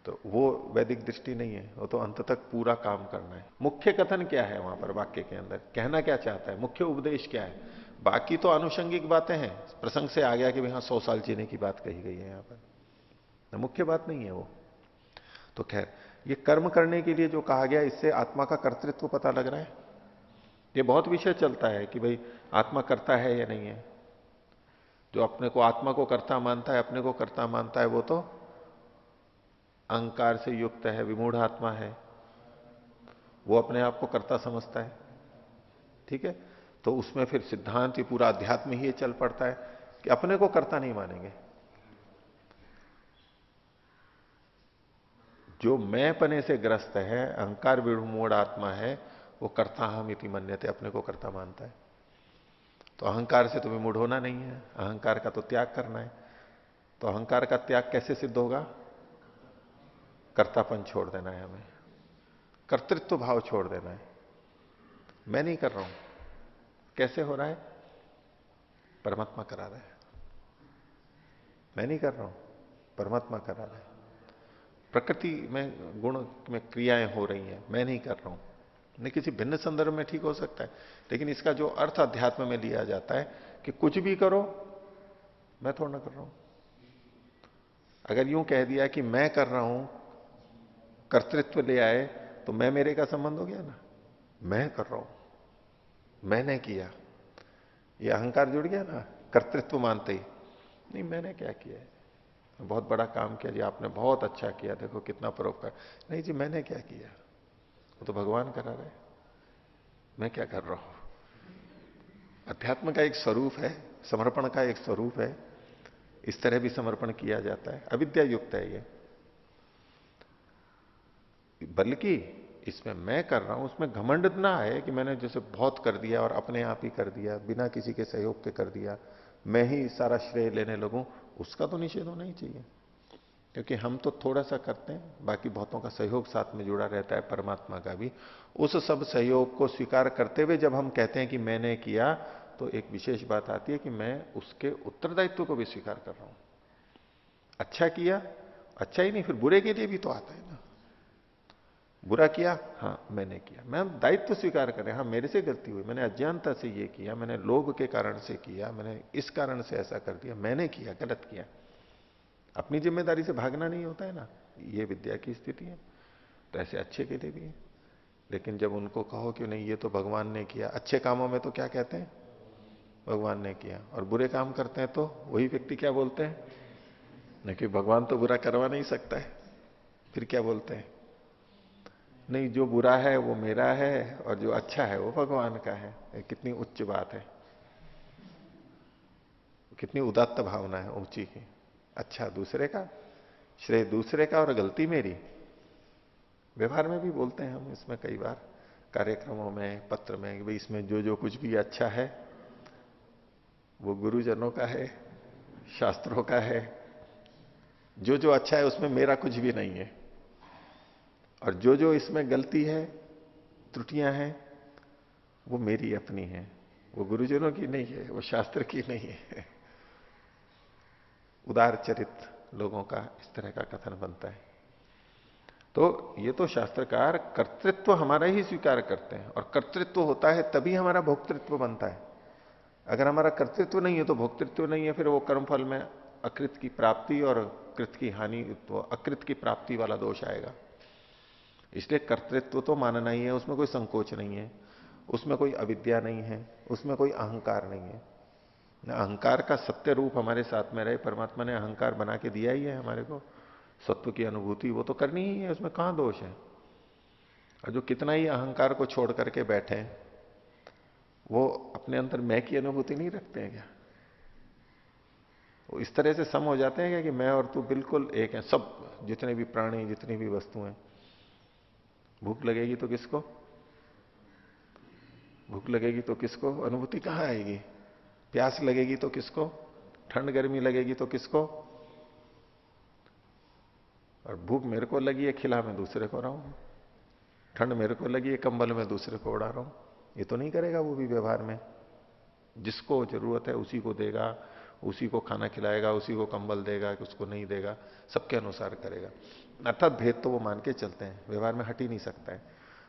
तो वो वैदिक दृष्टि नहीं है, वो तो अंत तक पूरा काम करना है। मुख्य कथन क्या है वहां पर, वाक्य के अंदर कहना क्या चाहता है, मुख्य उपदेश क्या है? बाकी तो आनुषंगिक बातें हैं, प्रसंग से आ गया कि भाई हाँ 100 साल जीने की बात कही गई है यहां पर, तो मुख्य बात नहीं है वो। तो खैर, ये कर्म करने के लिए जो कहा गया, इससे आत्मा का कर्तृत्व पता लग रहा है। ये बहुत विषय चलता है कि भाई आत्मा करता है या नहीं है। जो अपने को आत्मा को कर्ता मानता है, अपने को कर्ता मानता है, वो तो अहंकार से युक्त है, विमूढ़ आत्मा है, वो अपने आप को कर्ता समझता है। ठीक है, तो उसमें फिर सिद्धांत, ये पूरा अध्यात्म ही ये चल पड़ता है कि अपने को कर्ता नहीं मानेंगे। जो मैं पने से ग्रस्त है, अहंकार विमूढ़ आत्मा है, वो कर्ता हम इति मन्यते, अपने को कर्ता मानता है। तो अहंकार से तो विमूढ़ होना नहीं है, अहंकार का तो त्याग करना है। तो अहंकार का त्याग कैसे सिद्ध होगा? कर्तापन छोड़ देना है हमें, कर्तृत्व भाव छोड़ देना है। मैं नहीं कर रहा हूं, कैसे हो रहा है? परमात्मा करा रहा है। मैं नहीं कर रहा हूं, परमात्मा करा रहा है। प्रकृति में, गुण में क्रियाएं हो रही हैं, मैं नहीं कर रहा हूं। नहीं, किसी भिन्न संदर्भ में ठीक हो सकता है, लेकिन इसका जो अर्थ अध्यात्म में लिया जाता है कि कुछ भी करो, मैं थोड़ा ना कर रहा हूं। अगर यूं कह दिया कि मैं कर रहा हूं, कर्तृत्व ले आए, तो मैं मेरे का संबंध हो गया ना। मैं कर रहा हूं, मैंने किया, ये अहंकार जुड़ गया ना कर्तृत्व मानते ही। नहीं, मैंने क्या किया है, बहुत बड़ा काम किया जी आपने, बहुत अच्छा किया, देखो कितना परोपकार। नहीं जी, मैंने क्या किया, वो तो भगवान करा रहे, मैं क्या कर रहा हूं। अध्यात्म का एक स्वरूप है, समर्पण का एक स्वरूप है, इस तरह भी समर्पण किया जाता है। अविद्या युक्त है ये, बल्कि इसमें मैं कर रहा हूं, उसमें घमंड ना है कि मैंने जैसे बहुत कर दिया और अपने आप ही कर दिया, बिना किसी के सहयोग के कर दिया, मैं ही सारा श्रेय लेने लगूं, उसका तो निषेध होना ही चाहिए। क्योंकि हम तो थोड़ा सा करते हैं, बाकी बहुतों का सहयोग साथ में जुड़ा रहता है, परमात्मा का भी। उस सब सहयोग को स्वीकार करते हुए जब हम कहते हैं कि मैंने किया, तो एक विशेष बात आती है कि मैं उसके उत्तरदायित्व को भी स्वीकार कर रहा हूं। अच्छा किया, अच्छा ही नहीं, फिर बुरे के लिए भी तो आता है ना। बुरा किया, हाँ मैंने किया, मैं दायित्व स्वीकार करें, हाँ मेरे से गलती हुई, मैंने अज्ञानता से ये किया, मैंने लोभ के कारण से किया, मैंने इस कारण से ऐसा कर दिया, मैंने किया, गलत किया। अपनी जिम्मेदारी से भागना नहीं होता है ना, ये विद्या की स्थिति है। तो ऐसे अच्छे के लिए भी है। लेकिन जब उनको कहो कि नहीं ये तो भगवान ने किया, अच्छे कामों में तो क्या कहते हैं, भगवान ने किया, और बुरे काम करते हैं तो वही व्यक्ति क्या बोलते हैं, नहीं कि भगवान तो बुरा करवा नहीं सकता है, फिर क्या बोलते हैं, नहीं जो बुरा है वो मेरा है और जो अच्छा है वो भगवान का है। ये कितनी उच्च बात है, कितनी उदात्त भावना है ऊंची की। अच्छा दूसरे का, श्रेय दूसरे का और गलती मेरी। व्यवहार में भी बोलते हैं हम इसमें कई बार, कार्यक्रमों में, पत्र में, कि भाई इसमें जो जो कुछ भी अच्छा है वो गुरुजनों का है, शास्त्रों का है। जो जो अच्छा है उसमें मेरा कुछ भी नहीं है, और जो जो इसमें गलती है, त्रुटियां हैं, वो मेरी अपनी है, वो गुरुजनों की नहीं है, वो शास्त्र की नहीं है। उदार चरित लोगों का इस तरह का कथन बनता है। तो ये तो शास्त्रकार कर्तृत्व हमारा ही स्वीकार करते हैं, और कर्तृत्व होता है तभी हमारा भोक्तृत्व बनता है। अगर हमारा कर्तृत्व नहीं है तो भोक्तृत्व नहीं है, फिर वो कर्मफल में अकृत की प्राप्ति और कृत की हानि, तो अकृत की प्राप्ति वाला दोष आएगा। इसलिए कर्तृत्व तो मानना ही है, उसमें कोई संकोच नहीं है, उसमें कोई अविद्या नहीं है, उसमें कोई अहंकार नहीं है। अहंकार का सत्य रूप हमारे साथ में रहे, परमात्मा ने अहंकार बना के दिया ही है हमारे को, सत्व की अनुभूति वो तो करनी ही है, उसमें कहां दोष है। और जो कितना ही अहंकार को छोड़ करके बैठे, वो अपने अंदर मैं की अनुभूति नहीं रखते हैं क्या? वो इस तरह से सम हो जाते हैं क्या कि मैं और तू बिल्कुल एक है, सब जितने भी प्राणी, जितनी भी वस्तुएं। भूख लगेगी तो किसको, भूख लगेगी तो किसको अनुभूति कहां आएगी? प्यास लगेगी तो किसको, ठंड गर्मी लगेगी तो किसको? और भूख मेरे को लगी है, खिला मैं दूसरे को रहा हूं, ठंड मेरे को लगी है, कंबल में दूसरे को उड़ा रहा हूं। ये तो नहीं करेगा वो भी व्यवहार में। जिसको जरूरत है उसी को देगा, उसी को खाना खिलाएगा, उसी को कंबल देगा, कि उसको नहीं देगा, सबके अनुसार करेगा। अर्थात भेद तो वो मान के चलते हैं, व्यवहार में हट ही नहीं सकता है।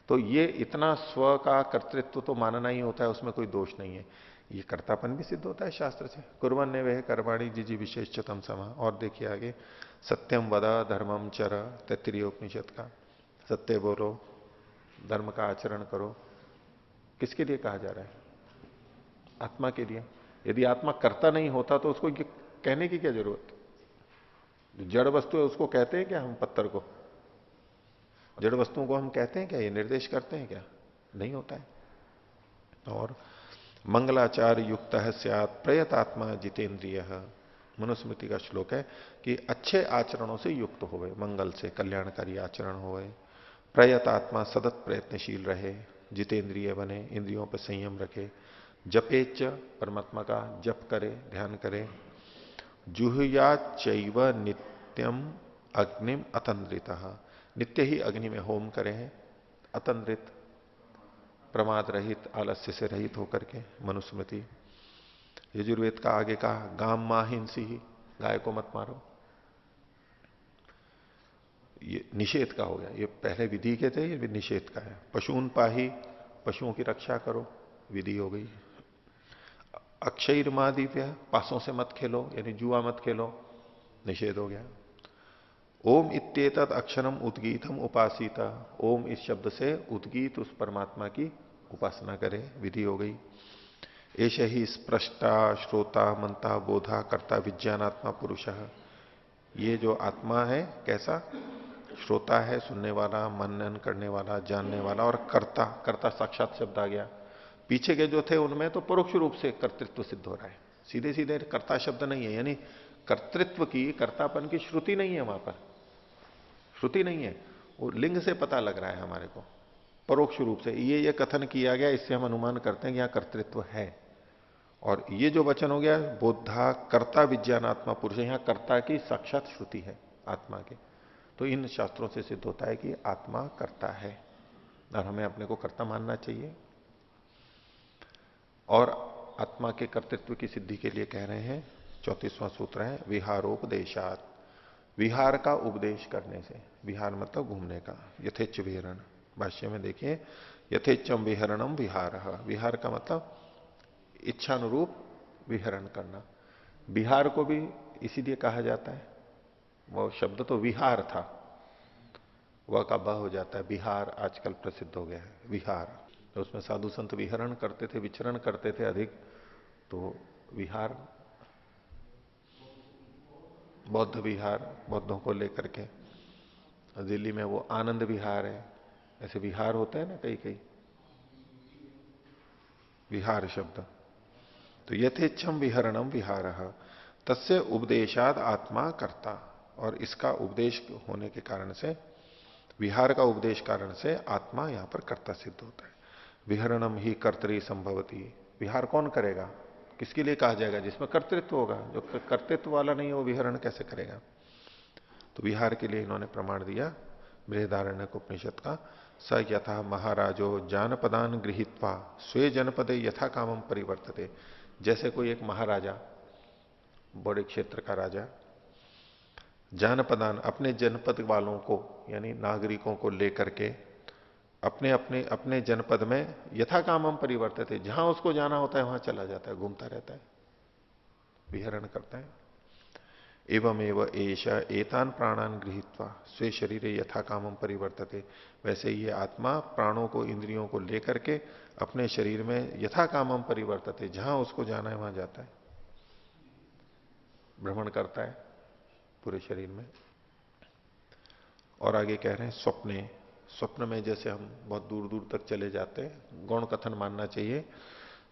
तो ये इतना स्व का कर्तृत्व तो मानना ही होता है, उसमें कोई दोष नहीं है। ये कर्तापन भी सिद्ध होता है शास्त्र से, कुर्वन् वह कर्माणि जिजी विशेषतम समा। और देखिए आगे, सत्यम वद धर्मम चर, तैत्तिरीय उपनिषद का, सत्य बोलो, धर्म का आचरण करो। किसके लिए कहा जा रहा है? आत्मा के लिए। यदि आत्मा करता नहीं होता तो उसको कहने की क्या जरूरत? जो जड़ वस्तु है उसको कहते हैं क्या हम पत्थर को? जड़ वस्तुओं को हम कहते हैं क्या, ये निर्देश करते हैं क्या? नहीं होता है। और मंगलाचार युक्त स्यात् प्रयतात्मा जितेंद्रिय, मनुस्मृति का श्लोक है कि अच्छे आचरणों से युक्त होवे, मंगल से, कल्याणकारी आचरण होवे, प्रयतात्मा सतत प्रयत्नशील रहे, जितेंद्रिय बने, इंद्रियों पर संयम रखे, जपेच परमात्मा का जप करे, ध्यान करे, जुहुया चैव नित्यम अग्निम अतंद्रित, नित्य ही अग्नि में होम करे हैं, अतंद्रित, प्रमाद रहित, आलस्य से रहित होकर के। मनुस्मृति। यजुर्वेद का आगे कहा, गाम मां हिंसी ही, गाय को मत मारो। ये निषेध का हो गया, ये पहले विधि के थे, ये निषेध का है। पशून पाही, पशुओं की रक्षा करो, विधि हो गई। अक्षय मादिव्य, पासों से मत खेलो, यानी जुआ मत खेलो, निषेध हो गया। ओम इत्येतत् अक्षरम उद्गीतम उपासिता, ओम इस शब्द से उद्गीत उस परमात्मा की उपासना करे, विधि हो गई। एष ही स्पृष्टा श्रोता मंता बोधा कर्ता विज्ञानात्मा पुरुष, ये जो आत्मा है कैसा? श्रोता है, सुनने वाला, मनन करने वाला, जानने वाला, और कर्ता, कर्ता साक्षात शब्द आ गया। पीछे के जो थे उनमें तो परोक्ष रूप से कर्तृत्व सिद्ध हो रहा है, सीधे सीधे कर्ता शब्द नहीं है, यानी कर्तृत्व की, कर्तापन की श्रुति नहीं है वहां पर, श्रुति नहीं है, वो लिंग से पता लग रहा है हमारे को परोक्ष रूप से। ये कथन किया गया, इससे हम अनुमान करते हैं कि यहां कर्तृत्व है। और ये जो वचन हो गया बोधा कर्ता विज्ञानात्मा पुरुष, यहां कर्ता की साक्षात श्रुति है आत्मा के। तो इन शास्त्रों से सिद्ध होता है कि आत्मा कर्ता है और हमें अपने को कर्ता मानना चाहिए। और आत्मा के कर्तृत्व की सिद्धि के लिए कह रहे हैं 34वां सूत्र है विहारोपदेशात, विहार का उपदेश करने से। विहार मतलब घूमने का, यथेच्छ विहरण। भाष्य में देखिए यथेच्छम विहरणम विहार, विहार का मतलब इच्छानुरूप विहरण करना। विहार को भी इसीलिए कहा जाता है, वो शब्द तो विहार था, वह का ब हो जाता है, विहार आजकल प्रसिद्ध हो गया है विहार। तो उसमें साधु संत विहरण करते थे, विचरण करते थे अधिक, तो विहार बौद्ध विहार, बौद्धों को लेकर के। दिल्ली में वो आनंद विहार है, ऐसे विहार होते हैं ना कई कई, विहार शब्द। तो यथेच्छम विहरणम विहार तस्य उपदेशाद आत्मा कर्ता, और इसका उपदेश होने के कारण से, विहार का उपदेश कारण से आत्मा यहां पर कर्ता सिद्ध होता है। विहरणम ही कर्तरी संभवती, विहार कौन करेगा, किसके लिए कहा जाएगा, जिसमें कर्तृत्व होगा। जो कर्तृत्व वाला नहीं है वो विहरण कैसे करेगा। तो विहार के लिए इन्होंने प्रमाण दिया बृहदारण्यक उपनिषद का, स यथा महाराजो जानपदान गृहीत्वा स्वे जनपदे यथा कामम परिवर्तते। जैसे कोई एक महाराजा, बड़े क्षेत्र का राजा, जानपदान अपने जनपद वालों को यानी नागरिकों को लेकर के अपने अपने अपने जनपद में यथा कामम परिवर्तते, जहां उसको जाना होता है वहां चला जाता है, घूमता रहता है, विहरण करता है। एवं एवं एशा एतान प्राणान गृहीत्वा स्वे शरीर यथा कामम परिवर्तते, वैसे ये आत्मा प्राणों को, इंद्रियों को लेकर के अपने शरीर में यथा कामम परिवर्तते, जहां उसको जाना है वहां जाता है, भ्रमण करता है पूरे शरीर में। और आगे कह रहे हैं स्वप्ने, स्वप्न में जैसे हम बहुत दूर दूर तक चले जाते हैं, गौण कथन मानना चाहिए।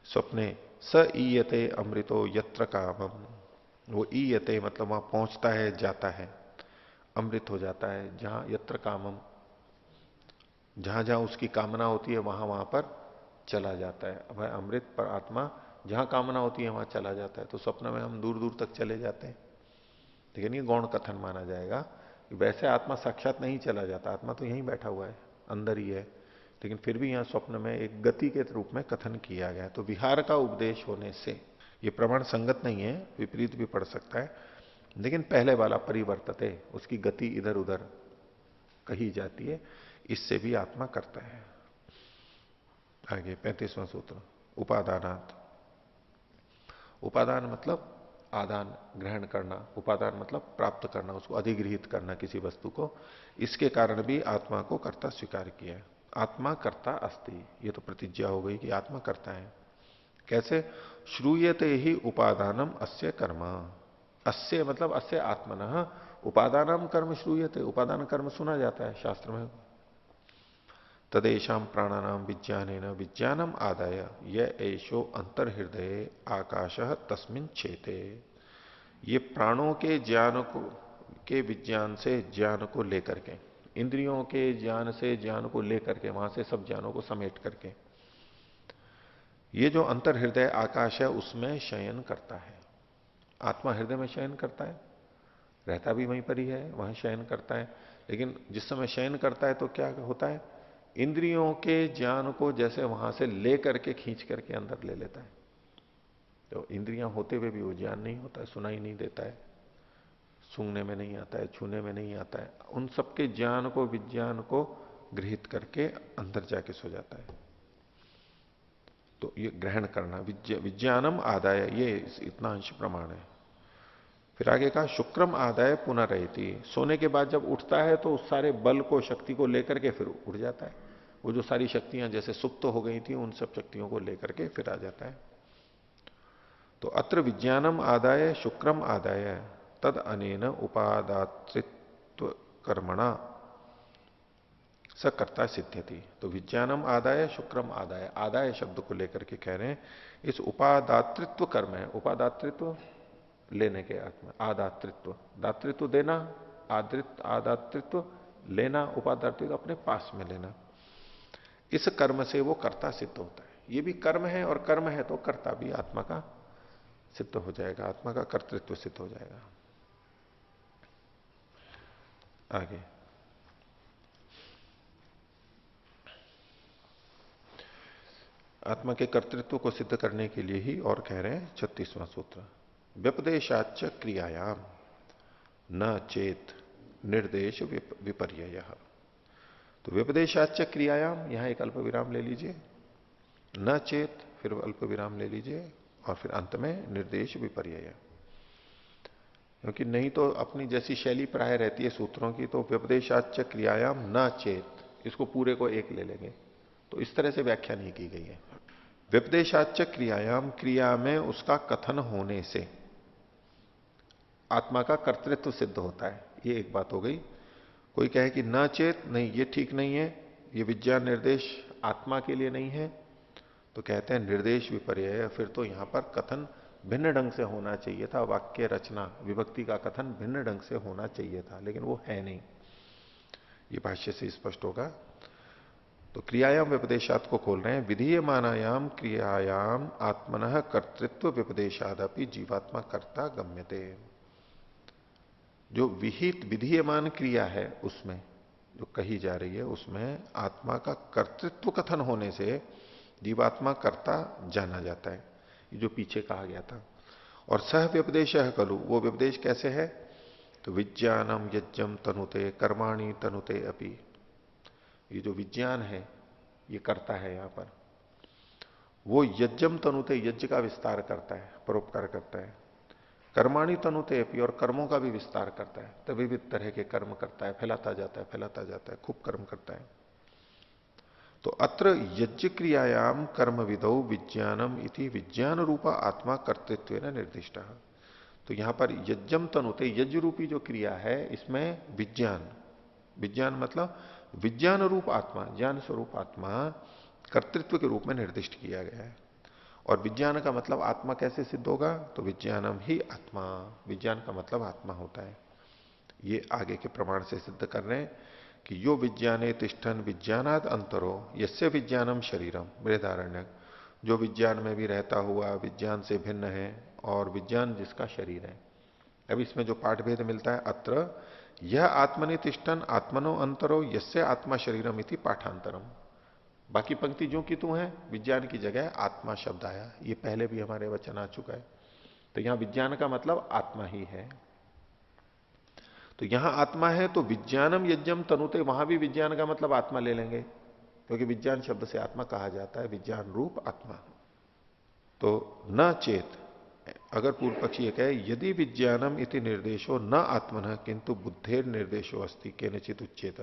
स्वप्ने स ईयते अमृतो यत्र कामम, वो ईयते मतलब वहां पहुंचता है, जाता है, अमृत हो जाता है जहां यत्र कामम, जहां जहां उसकी कामना होती है वहां वहां पर चला जाता है। अब अमृत पर आत्मा जहां कामना होती है वहां चला जाता है। तो स्वप्न में हम दूर दूर तक चले जाते हैं, लेकिन ये गौण कथन माना जाएगा। वैसे आत्मा साक्षात नहीं चला जाता, आत्मा तो यहीं बैठा हुआ है, अंदर ही है, लेकिन फिर भी यहां स्वप्न में एक गति के रूप में कथन किया गया। तो विहार का उपदेश होने से, ये प्रमाण संगत नहीं है, विपरीत भी पड़ सकता है, लेकिन पहले वाला परिवर्तते, उसकी गति इधर उधर कही जाती है, इससे भी आत्मा करता है। आगे 35वां सूत्र उपादानात। उपादान मतलब आदान ग्रहण करना, उपादान मतलब प्राप्त करना, उसको अधिगृहित करना किसी वस्तु को। इसके कारण भी आत्मा को कर्ता स्वीकार किया है। आत्मा कर्ता अस्ति, ये तो प्रतिज्ञा हो गई कि आत्मा करता है। कैसे, श्रूयते ही उपादानम अस्य कर्म, अस्य मतलब अस्य आत्मनः उपादानम कर्म श्रूयते, उपादान कर्म सुना जाता है शास्त्र में। तदेशाम प्राणानाम विज्ञानेन विज्ञानम आदाय य एशो अंतर्हृदय आकाश तस्मिन छेते, ये प्राणों के ज्ञान को, के विज्ञान से ज्ञान को लेकर के, इंद्रियों के ज्ञान से ज्ञान को लेकर के, वहां से सब ज्ञानों को समेट करके, ये जो अंतर्हृदय आकाश है उसमें शयन करता है। आत्मा हृदय में शयन करता है, रहता भी वहीं पर ही है, वहां शयन करता है। लेकिन जिस समय शयन करता है तो क्या होता है, इंद्रियों के ज्ञान को जैसे वहां से ले करके खींच करके अंदर ले लेता है। तो इंद्रियां होते हुए भी वो ज्ञान नहीं होता है, सुनाई नहीं देता है, सूंघने में नहीं आता है, छूने में नहीं आता है, उन सबके ज्ञान को, विज्ञान को गृहित करके अंदर जाके सो जाता है। तो ये ग्रहण करना, विज्ञानम आदाय, ये इतना अंश प्रमाण है। फिर आगे कहा शुक्रम आदाय पुनर्रहिति, सोने के बाद जब उठता है तो उस सारे बल को, शक्ति को लेकर के फिर उठ जाता है। वो जो सारी शक्तियां जैसे सुप्त तो हो गई थी, उन सब शक्तियों को लेकर के फिर आ जाता है। तो अत्र विज्ञानम आदाय शुक्रम आदाय तद अनेन उपादातृत्व कर्मणा सकर्ता सिद्ध्यति। तो विज्ञानम आदाय शुक्रम आदाय, आदाय शब्द को लेकर के कह रहे हैं इस उपादातृत्व कर्म है। उपादातृत्व लेने के अर्थ में, आदातृत्व, दातृत्व देना, आदातृत्व लेना, उपादातृत्व अपने पास में लेना, इस कर्म से वो कर्ता सिद्ध होता है। ये भी कर्म है, और कर्म है तो कर्ता भी आत्मा का सिद्ध हो जाएगा, आत्मा का कर्तृत्व सिद्ध हो जाएगा। आगे आत्मा के कर्तृत्व को सिद्ध करने के लिए ही और कह रहे हैं 36वां सूत्र, व्यपदेशाच क्रियायाम न चेत निर्देश विपर्य। तो व्यपदेशाच क्रियायाम, यहां एक अल्प विराम ले लीजिए, न चेत फिर अल्प विराम ले लीजिए, और फिर अंत में निर्देश विपर्य। क्योंकि नहीं तो अपनी जैसी शैली प्राय रहती है सूत्रों की, तो व्यपदेशाच क्रियायाम न चेत, इसको पूरे को एक ले लेंगे, तो इस तरह से व्याख्या नहीं की गई है। व्यपदेशाच क्रियायाम, क्रिया में उसका कथन होने से आत्मा का कर्तृत्व सिद्ध होता है, ये एक बात हो गई। कोई कहे कि न चेत, नहीं ये ठीक नहीं है, ये विज्ञान निर्देश आत्मा के लिए नहीं है, तो कहते हैं निर्देश विपर्य, फिर तो यहां पर कथन भिन्न ढंग से होना चाहिए था, वाक्य रचना विभक्ति का कथन भिन्न ढंग से होना चाहिए था, लेकिन वो है नहीं, ये भाष्य से स्पष्ट होगा। तो क्रियायाम व्यपदेशात को खोल रहे हैं, विधीयमानायाम क्रियायाम आत्मनः कर्तृत्व व्यपदेशादपि जीवात्मा कर्ता गम्यते। जो विहित विधीयमान क्रिया है उसमें जो कही जा रही है, उसमें आत्मा का कर्तृत्व कथन होने से जीवात्मा कर्ता जाना जाता है, ये जो पीछे कहा गया था। और सह व्यपदेश खलु, वो व्यपदेश कैसे है, तो विज्ञानम यज्ञम तनुते कर्माणि तनुते अपि, ये जो विज्ञान है ये करता है यहां पर, वो यज्ञम तनुते, यज्ञ का विस्तार करता है, परोपकार करता है, कर्माणि तनुते अपि, और कर्मों का भी विस्तार करता है, तो विविध तरह के कर्म करता है, फैलाता जाता है फैलाता जाता है, खूब कर्म करता है। तो अत्र यज्ञ क्रियायाम कर्म विदौ विज्ञानम इति विज्ञान रूपा आत्मा कर्तृत्व निर्दिष्ट। तो यहां पर यज्ञम तनुते, यज्ञ रूपी जो क्रिया है इसमें विज्ञान, विज्ञान मतलब विज्ञान रूप आत्मा, ज्ञान स्वरूप आत्मा कर्तृत्व के रूप में निर्दिष्ट किया गया है। और विज्ञान का मतलब आत्मा कैसे सिद्ध होगा, तो विज्ञानम ही आत्मा, विज्ञान का मतलब आत्मा होता है। ये आगे के प्रमाण से सिद्ध कर रहे हैं कि यो विज्ञाने तिष्ठन विज्ञानाद अंतरो यस्य विज्ञानम शरीरम बृहदारण्यक, जो विज्ञान में भी रहता हुआ विज्ञान से भिन्न है, और विज्ञान जिसका शरीर है। अब इसमें जो पाठ भेद मिलता है, अत्र यह आत्मनि तिष्ठन आत्मनो अंतरो यस्य आत्मा शरीरम इति पाठांतरम। बाकी पंक्ति जो कि तू है, विज्ञान की जगह आत्मा शब्द आया, ये पहले भी हमारे वचन आ चुका है। तो यहां विज्ञान का मतलब आत्मा ही है। तो यहां आत्मा है तो विज्ञानम यज्ञम तनुते, वहां भी विज्ञान का मतलब आत्मा ले लेंगे, क्योंकि विज्ञान शब्द से आत्मा कहा जाता है, विज्ञान रूप आत्मा। तो न चेत, अगर पूर्व पक्षी ये कहे यदि विज्ञानम इति निर्देशो न आत्मन किंतु बुद्धेर निर्देशो अस्ति केनचित उच्चेत,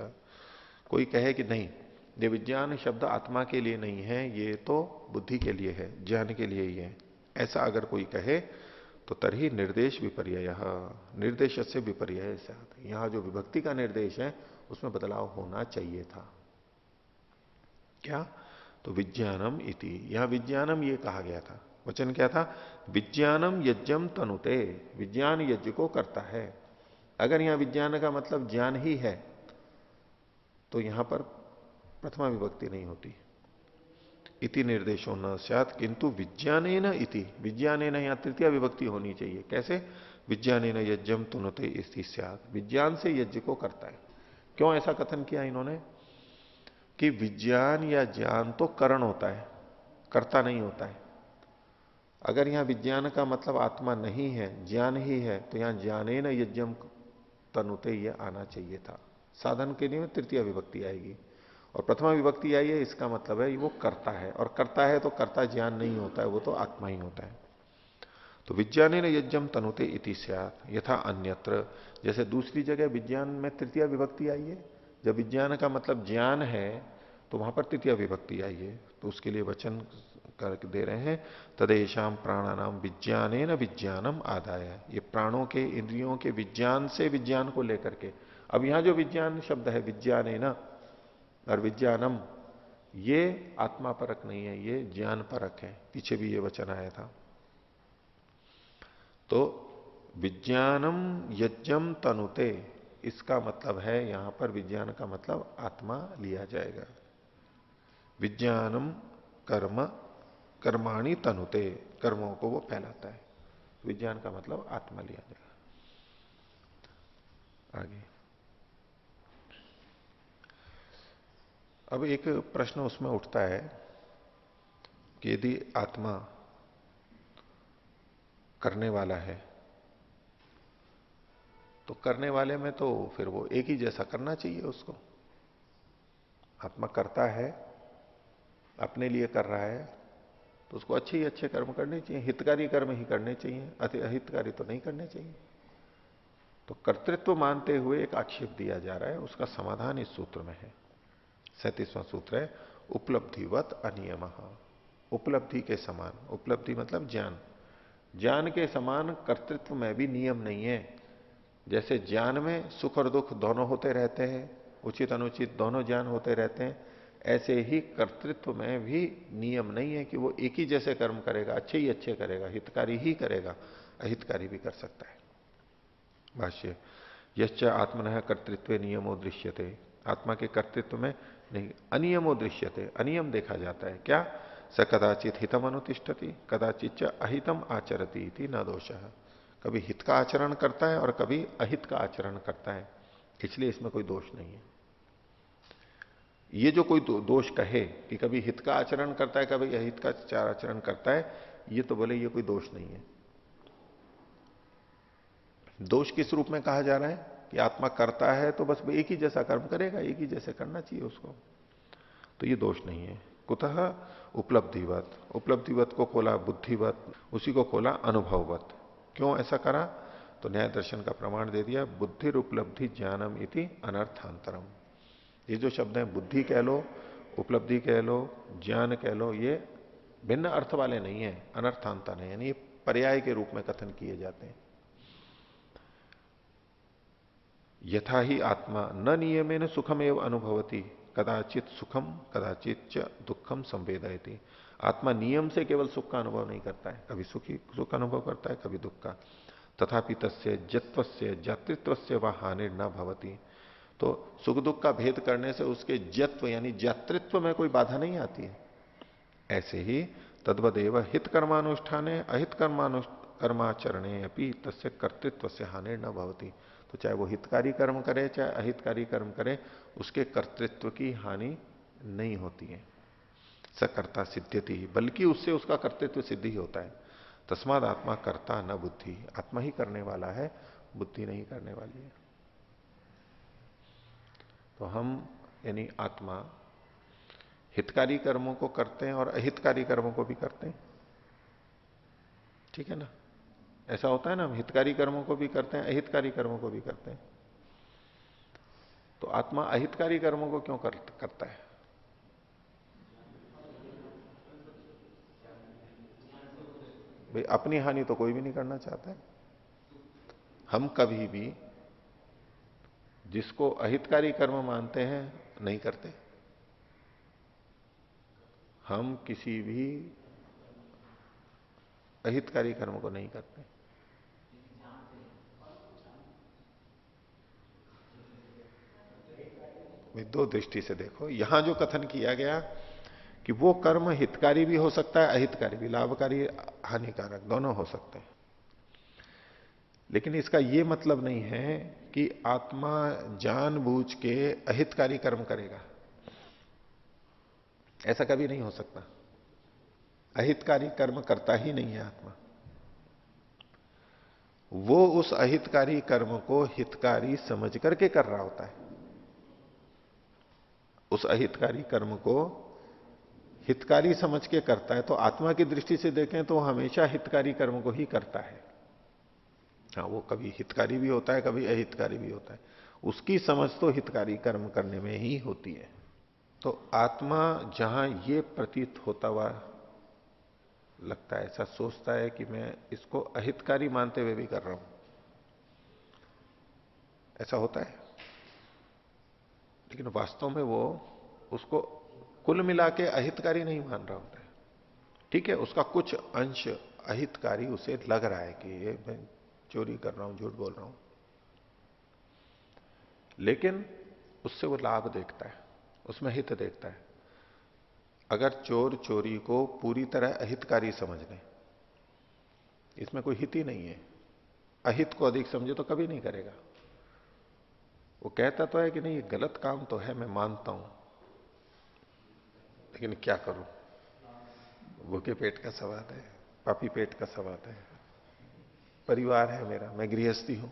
कोई कहे कि नहीं ये विज्ञान शब्द आत्मा के लिए नहीं है, ये तो बुद्धि के लिए है, ज्ञान के लिए ही है, ऐसा अगर कोई कहे तो तरही निर्देश विपर्य, निर्देश से विपर्य, यहां जो विभक्ति का निर्देश है उसमें बदलाव होना चाहिए था। क्या, तो विज्ञानम इति, यहां विज्ञानम ये कहा गया था, वचन क्या था, विज्ञानम यज्ञम तनुते, विज्ञान यज्ञ को करता है। अगर यहां विज्ञान का मतलब ज्ञान ही है तो यहां पर प्रथमा विभक्ति नहीं होती, इति निर्देशो न स्यात् किंतु विज्ञानेन इति, विज्ञानेन यहां तृतीय विभक्ति होनी चाहिए। कैसे, विज्ञानेन यज्ञम तुनुते इति स्यात्, विज्ञान से यज्ञ को करता है। क्यों ऐसा कथन किया इन्होंने, कि विज्ञान या ज्ञान तो करण होता है, कर्ता नहीं होता है। अगर यहां विज्ञान का मतलब आत्मा नहीं है, ज्ञान ही है, तो यहां ज्ञानेन यज्ञम तनुते ये आना चाहिए था। साधन के लिए तृतीय विभक्ति आएगी, और प्रथमा विभक्ति आई है, इसका मतलब है वो करता है, और करता है तो करता ज्ञान नहीं होता है, वो तो आत्मा ही होता है। तो विज्ञानेन यज्ञम तनुते इति स्यात् यथा अन्यत्र, जैसे दूसरी जगह विज्ञान में तृतीय विभक्ति आई है, जब विज्ञान का मतलब ज्ञान है तो वहां पर तृतीय विभक्ति आई है, तो उसके लिए वचन कर दे रहे हैं, तदेशाम प्राणानाम विज्ञानेन विज्ञानम आदाय, ये प्राणों के इंद्रियों के विज्ञान से विज्ञान को लेकर के। अब यहां जो विज्ञान शब्द है विज्ञानेन और विज्ञानम, ये आत्मा परक नहीं है, ये ज्ञान परक है, पीछे भी ये वचन आया था। तो विज्ञानम यज्ञम तनुते, इसका मतलब है यहां पर विज्ञान का मतलब आत्मा लिया जाएगा। विज्ञानम कर्म कर्माणि तनुते, कर्मों को वो फैलाता है। विज्ञान का मतलब आत्मा लिया जाएगा। आगे अब एक प्रश्न उसमें उठता है कि यदि आत्मा करने वाला है तो करने वाले में तो फिर वो एक ही जैसा करना चाहिए उसको। आत्मा करता है, अपने लिए कर रहा है, तो उसको अच्छे ही अच्छे कर्म करने चाहिए, हितकारी कर्म ही करने चाहिए, अहितकारी तो नहीं करने चाहिए। तो कर्तृत्व मानते हुए एक आक्षेप दिया जा रहा है, उसका समाधान इस सूत्र में है। 37वां सूत्र है उपलब्धिवत अनियम। उपलब्धि के समान, उपलब्धि मतलब ज्ञान, ज्ञान के समान कर्तृत्व में भी नियम नहीं है। जैसे ज्ञान में सुख और दुख दोनों होते रहते हैं, उचित अनुचित दोनों ज्ञान होते रहते हैं, ऐसे ही कर्तृत्व में भी नियम नहीं है कि वो एक ही जैसे कर्म करेगा, अच्छे ही अच्छे करेगा, हितकारी ही करेगा, अहितकारी भी कर सकता है। भाष्य यश्च आत्मनः कर्तृत्व नियमो दृश्यते, आत्मा के कर्तृत्व में नहीं अनियमो दृश्यते, अनियम देखा जाता है। क्या? स कदाचित हितम अनुतिष्ठति कदाचित अहितम आचरती इति न दोषः, कभी हित का आचरण करता है और कभी अहित का आचरण करता है, इसलिए इसमें कोई दोष नहीं है। ये जो कोई दोष कहे कि कभी हित का आचरण करता है कभी अहित का आचरण करता है, ये तो बोले ये कोई दोष नहीं है। दोष किस रूप में कहा जा रहा है कि आत्मा करता है तो बस एक ही जैसा कर्म करेगा, एक ही जैसे करना चाहिए उसको, तो ये दोष नहीं है। कुतः उपलब्धिवत, उपलब्धिवत को खोला बुद्धिवत, उसी को खोला अनुभववत। क्यों ऐसा करा? तो न्याय दर्शन का प्रमाण दे दिया, बुद्धिर उपलब्धि ज्ञानम इति अनर्थांतरम। ये जो शब्द है बुद्धि कह लो, उपलब्धि कह लो, ज्ञान कह लो, ये भिन्न अर्थ वाले नहीं है, अनर्थांतर है, यानी पर्याय के रूप में कथन किए जाते हैं। यथा ही आत्मा न नियमेन सुखम एवं अनुभवती कदाचित सुखम कदाचित च दुखम संवेदयति, आत्मा नियम से केवल सुख का अनुभव नहीं करता है, कभी सुख अनुभव करता है, कभी दुख का। तथापि तस्य जत्वस्य जातृत्वस्य व हानि न भवती, तो सुख दुख का भेद करने से उसके जत्व यानी जातृत्व में कोई बाधा नहीं आती है। ऐसे ही तद्वदेव हित कर्मानुष्ठाने अहित कर्माचरणे अपनी तस्य कर्तृत्व से हानि न भवती, तो चाहे वो हितकारी कर्म करे चाहे अहितकारी कर्म करे, उसके कर्तृत्व की हानि नहीं होती है। सकर्ता सिद्ध्यति, बल्कि उससे उसका कर्तृत्व सिद्ध ही होता है। तस्माद आत्मा कर्ता न बुद्धि, आत्मा ही करने वाला है, बुद्धि नहीं करने वाली है। तो हम यानी आत्मा हितकारी कर्मों को करते हैं और अहितकारी कर्मों को भी करते हैं, ठीक है ना? ऐसा होता है ना, हम हितकारी कर्मों को भी करते हैं, अहितकारी कर्मों को भी करते हैं। तो आत्मा अहितकारी कर्मों को क्यों करता है? भाई अपनी हानि तो कोई भी नहीं करना चाहता है। हम कभी भी जिसको अहितकारी कर्म मानते हैं नहीं करते, हम किसी भी अहितकारी कर्म को नहीं करते। दो दृष्टि से देखो, यहां जो कथन किया गया कि वो कर्म हितकारी भी हो सकता है, अहितकारी भी, लाभकारी हानिकारक दोनों हो सकते हैं, लेकिन इसका यह मतलब नहीं है कि आत्मा जानबूझ के अहितकारी कर्म करेगा, ऐसा कभी नहीं हो सकता। अहितकारी कर्म करता ही नहीं है आत्मा, वो उस अहितकारी कर्म को हितकारी समझ करके कर रहा होता है। उस अहितकारी कर्म को हितकारी समझ के करता है, तो आत्मा की दृष्टि से देखें तो हमेशा हितकारी कर्म को ही करता है। हाँ, वो कभी हितकारी भी होता है, कभी अहितकारी भी होता है, उसकी समझ तो हितकारी कर्म करने में ही होती है। तो आत्मा जहां ये प्रतीत होता हुआ लगता है, ऐसा सोचता है कि मैं इसको अहितकारी मानते हुए भी कर रहा हूं, ऐसा होता है, लेकिन वास्तव में वो उसको कुल मिला के अहितकारी नहीं मान रहा होता है। ठीक है, उसका कुछ अंश अहितकारी उसे लग रहा है कि ये मैं चोरी कर रहा हूं, झूठ बोल रहा हूं, लेकिन उससे वो लाभ देखता है, उसमें हित देखता है। अगर चोर चोरी को पूरी तरह अहितकारी समझ ले, इसमें कोई हित ही नहीं है, अहित को अधिक समझे तो कभी नहीं करेगा। वो कहता तो है कि नहीं ये गलत काम तो है, मैं मानता हूं, लेकिन क्या करूं, भूखे पेट का सवाल है, पापी पेट का सवाल है, परिवार है मेरा, मैं गृहस्थी हूं,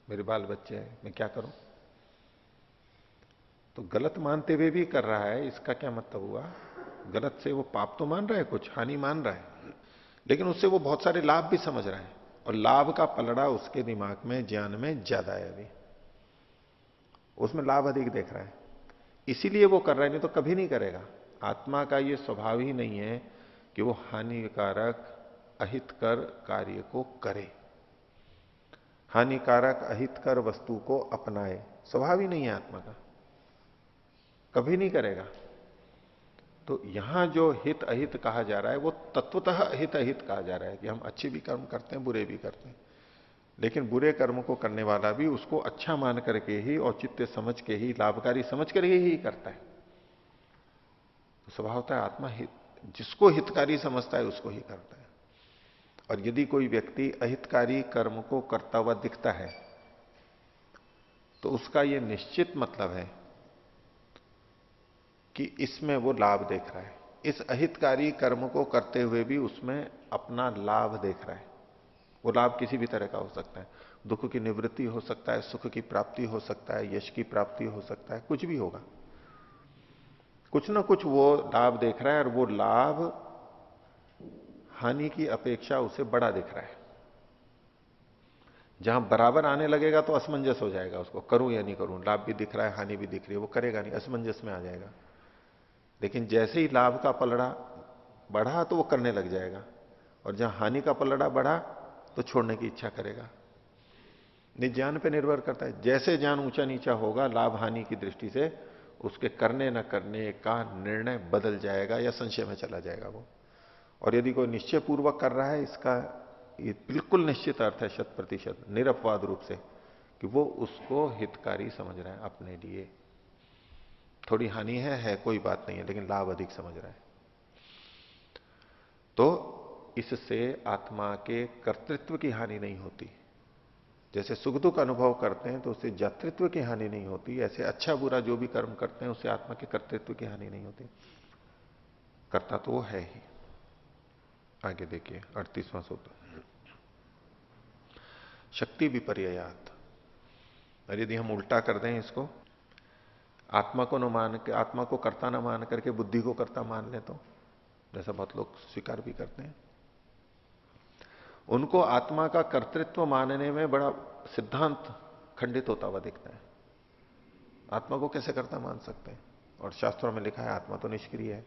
मेरे बाल बच्चे हैं, मैं क्या करूं। तो गलत मानते हुए भी कर रहा है, इसका क्या मतलब हुआ? गलत से वो पाप तो मान रहा है, कुछ हानि मान रहा है, लेकिन उससे वो बहुत सारे लाभ भी समझ रहा है, और लाभ का पलड़ा उसके दिमाग में, ज्ञान में ज्यादा है, अभी उसमें लाभ अधिक देख रहा है, इसीलिए वो कर रहा है, नहीं तो कभी नहीं करेगा। आत्मा का ये स्वभाव ही नहीं है कि वो हानिकारक अहितकर कार्य को करे, हानिकारक अहितकर वस्तु को अपनाए, स्वभाव ही नहीं है आत्मा का, कभी नहीं करेगा। तो यहां जो हित अहित कहा जा रहा है वो तत्वतः हित अहित कहा जा रहा है कि हम अच्छे भी कर्म करते हैं, बुरे भी करते हैं, लेकिन बुरे कर्म को करने वाला भी उसको अच्छा मान करके ही, औचित्य समझ के ही, लाभकारी समझ कर ही करता है। तो स्वभावतः आत्मा हित, जिसको हितकारी समझता है उसको ही करता है। और यदि कोई व्यक्ति अहितकारी कर्म को करता हुआ दिखता है तो उसका यह निश्चित मतलब है कि इसमें वो लाभ देख रहा है, इस अहितकारी कर्म को करते हुए भी उसमें अपना लाभ देख रहा है। वो लाभ किसी भी तरह का हो सकता है, दुख की निवृत्ति हो सकता है, सुख की प्राप्ति हो सकता है, यश की प्राप्ति हो सकता है, कुछ भी होगा, कुछ ना कुछ वो लाभ देख रहा है, और वो लाभ हानि की अपेक्षा उसे बड़ा दिख रहा है। जहां बराबर आने लगेगा तो असमंजस हो जाएगा, उसको करूं या नहीं करूं, लाभ भी दिख रहा है, हानि भी दिख रही है, वो करेगा नहीं, असमंजस में आ जाएगा। लेकिन जैसे ही लाभ का पलड़ा बढ़ा तो वो करने लग जाएगा, और जहां हानि का पलड़ा बढ़ा तो छोड़ने की इच्छा करेगा। ज्ञान पे निर्भर करता है, जैसे ज्ञान ऊंचा नीचा होगा लाभ हानि की दृष्टि से, उसके करने न करने का निर्णय बदल जाएगा या संशय में चला जाएगा वो। और यदि कोई निश्चय पूर्वक कर रहा है, इसका ये बिल्कुल निश्चित अर्थ है, 100% निरपवाद रूप से, कि वो उसको हितकारी समझ रहा है अपने लिए। थोड़ी हानि है कोई बात नहीं है, लेकिन लाभ अधिक समझ रहा है। तो इससे आत्मा के कर्तृत्व की हानि नहीं होती। जैसे सुख दुख अनुभव करते हैं तो उससे जातृत्व की हानि नहीं होती, ऐसे अच्छा बुरा जो भी कर्म करते हैं उससे आत्मा के कर्तृत्व की हानि नहीं होती, करता तो वो है ही। आगे देखिए 38वां सूत्र, शक्ति विपर्ययात। और यदि हम उल्टा कर दें इसको, आत्मा को न मान के, आत्मा को कर्ता न मान करके बुद्धि को कर्ता मान ले, तो जैसा बहुत लोग स्वीकार भी करते हैं, उनको आत्मा का कर्तृत्व मानने में बड़ा सिद्धांत खंडित होता हुआ दिखता है। आत्मा को कैसे कर्ता मान सकते हैं? और शास्त्रों में लिखा है आत्मा तो निष्क्रिय है।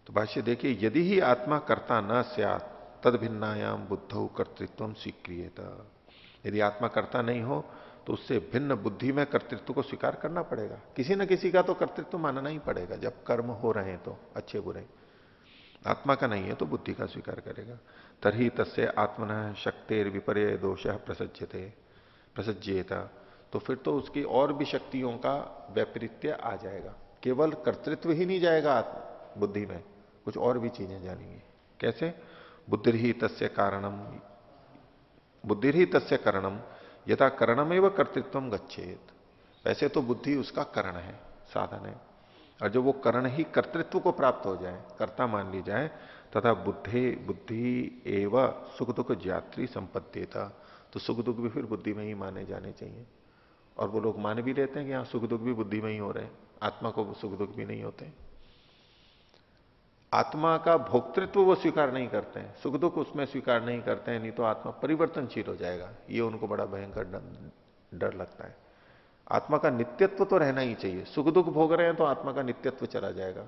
तो भाष्य देखिए, यदि ही आत्मा कर्ता न स्यात् तद भिन्नायाम बुद्धौ कर्तृत्व स्वीक्रियेत। यदि आत्मा कर्ता नहीं हो तो उससे भिन्न बुद्धि में कर्तृत्व को स्वीकार करना पड़ेगा, किसी न किसी का तो कर्तृत्व मानना ही पड़ेगा जब कर्म हो रहे हैं, तो अच्छे बुरे। आत्मा का नहीं है तो बुद्धि का स्वीकार करेगा। तर्हि तस्य आत्मन शक्तिर विपर्य दोष प्रसज्यते प्रसज्येता। तो फिर तो उसकी और भी शक्तियों का वैपरीत्य आ जाएगा, केवल कर्तृत्व ही नहीं जाएगा बुद्धि में, कुछ और भी चीजें जानेंगी। कैसे? बुद्धि ही तस्य कारणम, बुद्धि ही तस्य कारणम यथा करणम एवं कर्तृत्व गच्छेत। वैसे तो बुद्धि उसका करण है, साधन है, और जब वो करण ही कर्तृत्व को प्राप्त हो जाए, कर्ता मान ली जाए, तथा बुद्धि एवं सुख दुख ज्ञात्री संपत्तिता, तो सुख दुख भी फिर बुद्धि में ही माने जाने चाहिए। और वो लोग मान भी लेते हैं कि हाँ सुख दुख भी बुद्धि में ही हो रहे हैं, आत्मा को सुख दुख भी नहीं होते। आत्मा का भोक्तृत्व वो स्वीकार नहीं करते हैं, सुख दुख उसमें स्वीकार नहीं करते हैं, नहीं तो आत्मा परिवर्तनशील हो जाएगा, ये उनको बड़ा भयंकर डर लगता है। आत्मा का नित्यत्व तो रहना ही चाहिए, सुख दुख भोग रहे हैं तो आत्मा का नित्यत्व चला जाएगा,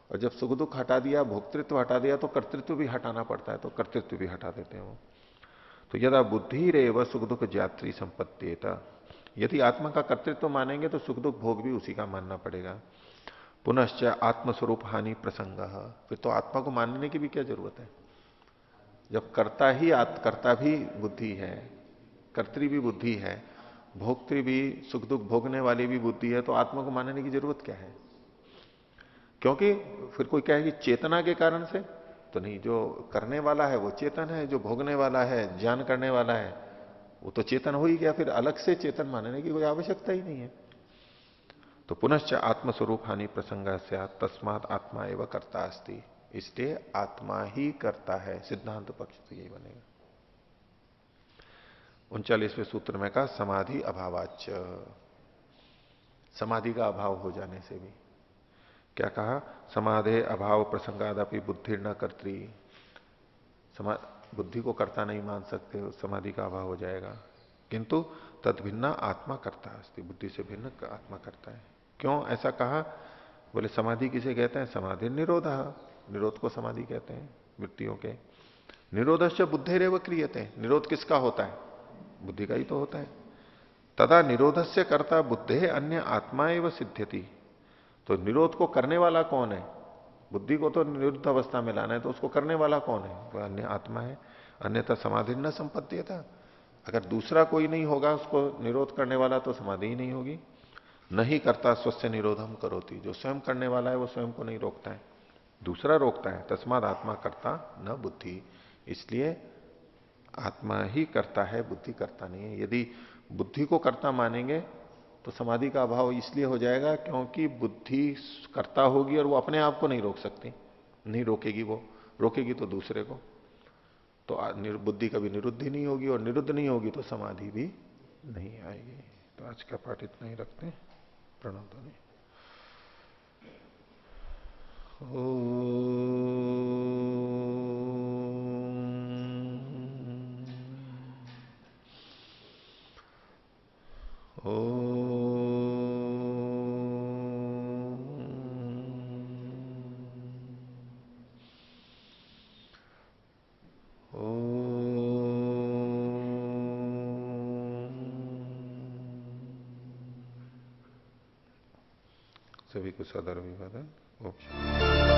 और जब सुख दुख हटा दिया, भोक्तृत्व हटा दिया, तो कर्तृत्व भी हटाना पड़ता है, तो कर्तृत्व भी हटा देते हैं वो। तो यदा बुद्धि रेव सुख दुख ज्ञात्री संपत्तिता, यदि आत्मा का कर्तृत्व मानेंगे तो सुख दुख भोग भी उसी का मानना पड़ेगा। पुनश्च आत्मस्वरूप हानि प्रसंग, फिर तो आत्मा को मानने की भी क्या जरूरत है, जब कर्ता भी बुद्धि है, कर्तृ भी बुद्धि है, भोक्तृ भी, सुख दुख भोगने वाली भी बुद्धि है, तो आत्मा को मानने की जरूरत क्या है? क्योंकि फिर कोई कहे कि चेतना के कारण से, तो नहीं, जो करने वाला है वो चेतन है, जो भोगने वाला है, ज्ञान करने वाला है, वो तो चेतन हो ही गया, फिर अलग से चेतन मानने की कोई आवश्यकता ही नहीं है। तो पुनश्च आत्मस्वरूप हानि प्रसंग से तस्मात आत्मा एवं कर्ता अस्ति, इसलिए आत्मा ही करता है, सिद्धांत पक्ष तो यही बनेगा। 39वें सूत्र में कहा समाधि अभावाच, समाधि का अभाव हो जाने से भी क्या कहा, समाधे अभाव प्रसंगादपि बुद्धि न कर्त्री, बुद्धि को कर्ता नहीं मान सकते, समाधि का अभाव हो जाएगा। किंतु तद भिन्ना आत्मा करता है, बुद्धि से भिन्न आत्मा करता है। क्यों ऐसा कहा, बोले समाधि किसे कहते हैं, समाधि निरोध, निरोध को समाधि कहते हैं वृत्तियों के। निरोधश्च बुद्धिरेव क्रियते, निरोध किसका होता है, बुद्धि का ही तो होता है। तदा निरोधस्य कर्ता बुद्धे अन्य आत्मा एवं सिद्ध्यति, तो निरोध को करने वाला कौन है, बुद्धि को तो निरुद्ध अवस्था में लाना है, तो उसको करने वाला कौन है, वह अन्य आत्मा है। अन्यथा समाधि न संपद्यता, अगर दूसरा कोई नहीं होगा उसको निरोध करने वाला, तो समाधि ही नहीं होगी। नहीं करता स्वस्य निरोधम करोति, जो स्वयं करने वाला है वो स्वयं को नहीं रोकता है, दूसरा रोकता है। तस्माद आत्मा करता न बुद्धि, इसलिए आत्मा ही करता है, बुद्धि करता नहीं है। यदि बुद्धि को कर्ता मानेंगे तो समाधि का अभाव इसलिए हो जाएगा क्योंकि बुद्धि कर्ता होगी और वो अपने आप को नहीं रोक सकती, नहीं रोकेगी, वो रोकेगी तो दूसरे को, तो बुद्धि कभी निरुद्ध ही नहीं होगी, और निरुद्ध नहीं होगी तो समाधि भी नहीं आएगी। तो आज का पाठ इतना ही रखते हैं। प्रणव ध्वनि। सभी को सदर अभिवादन। ओम।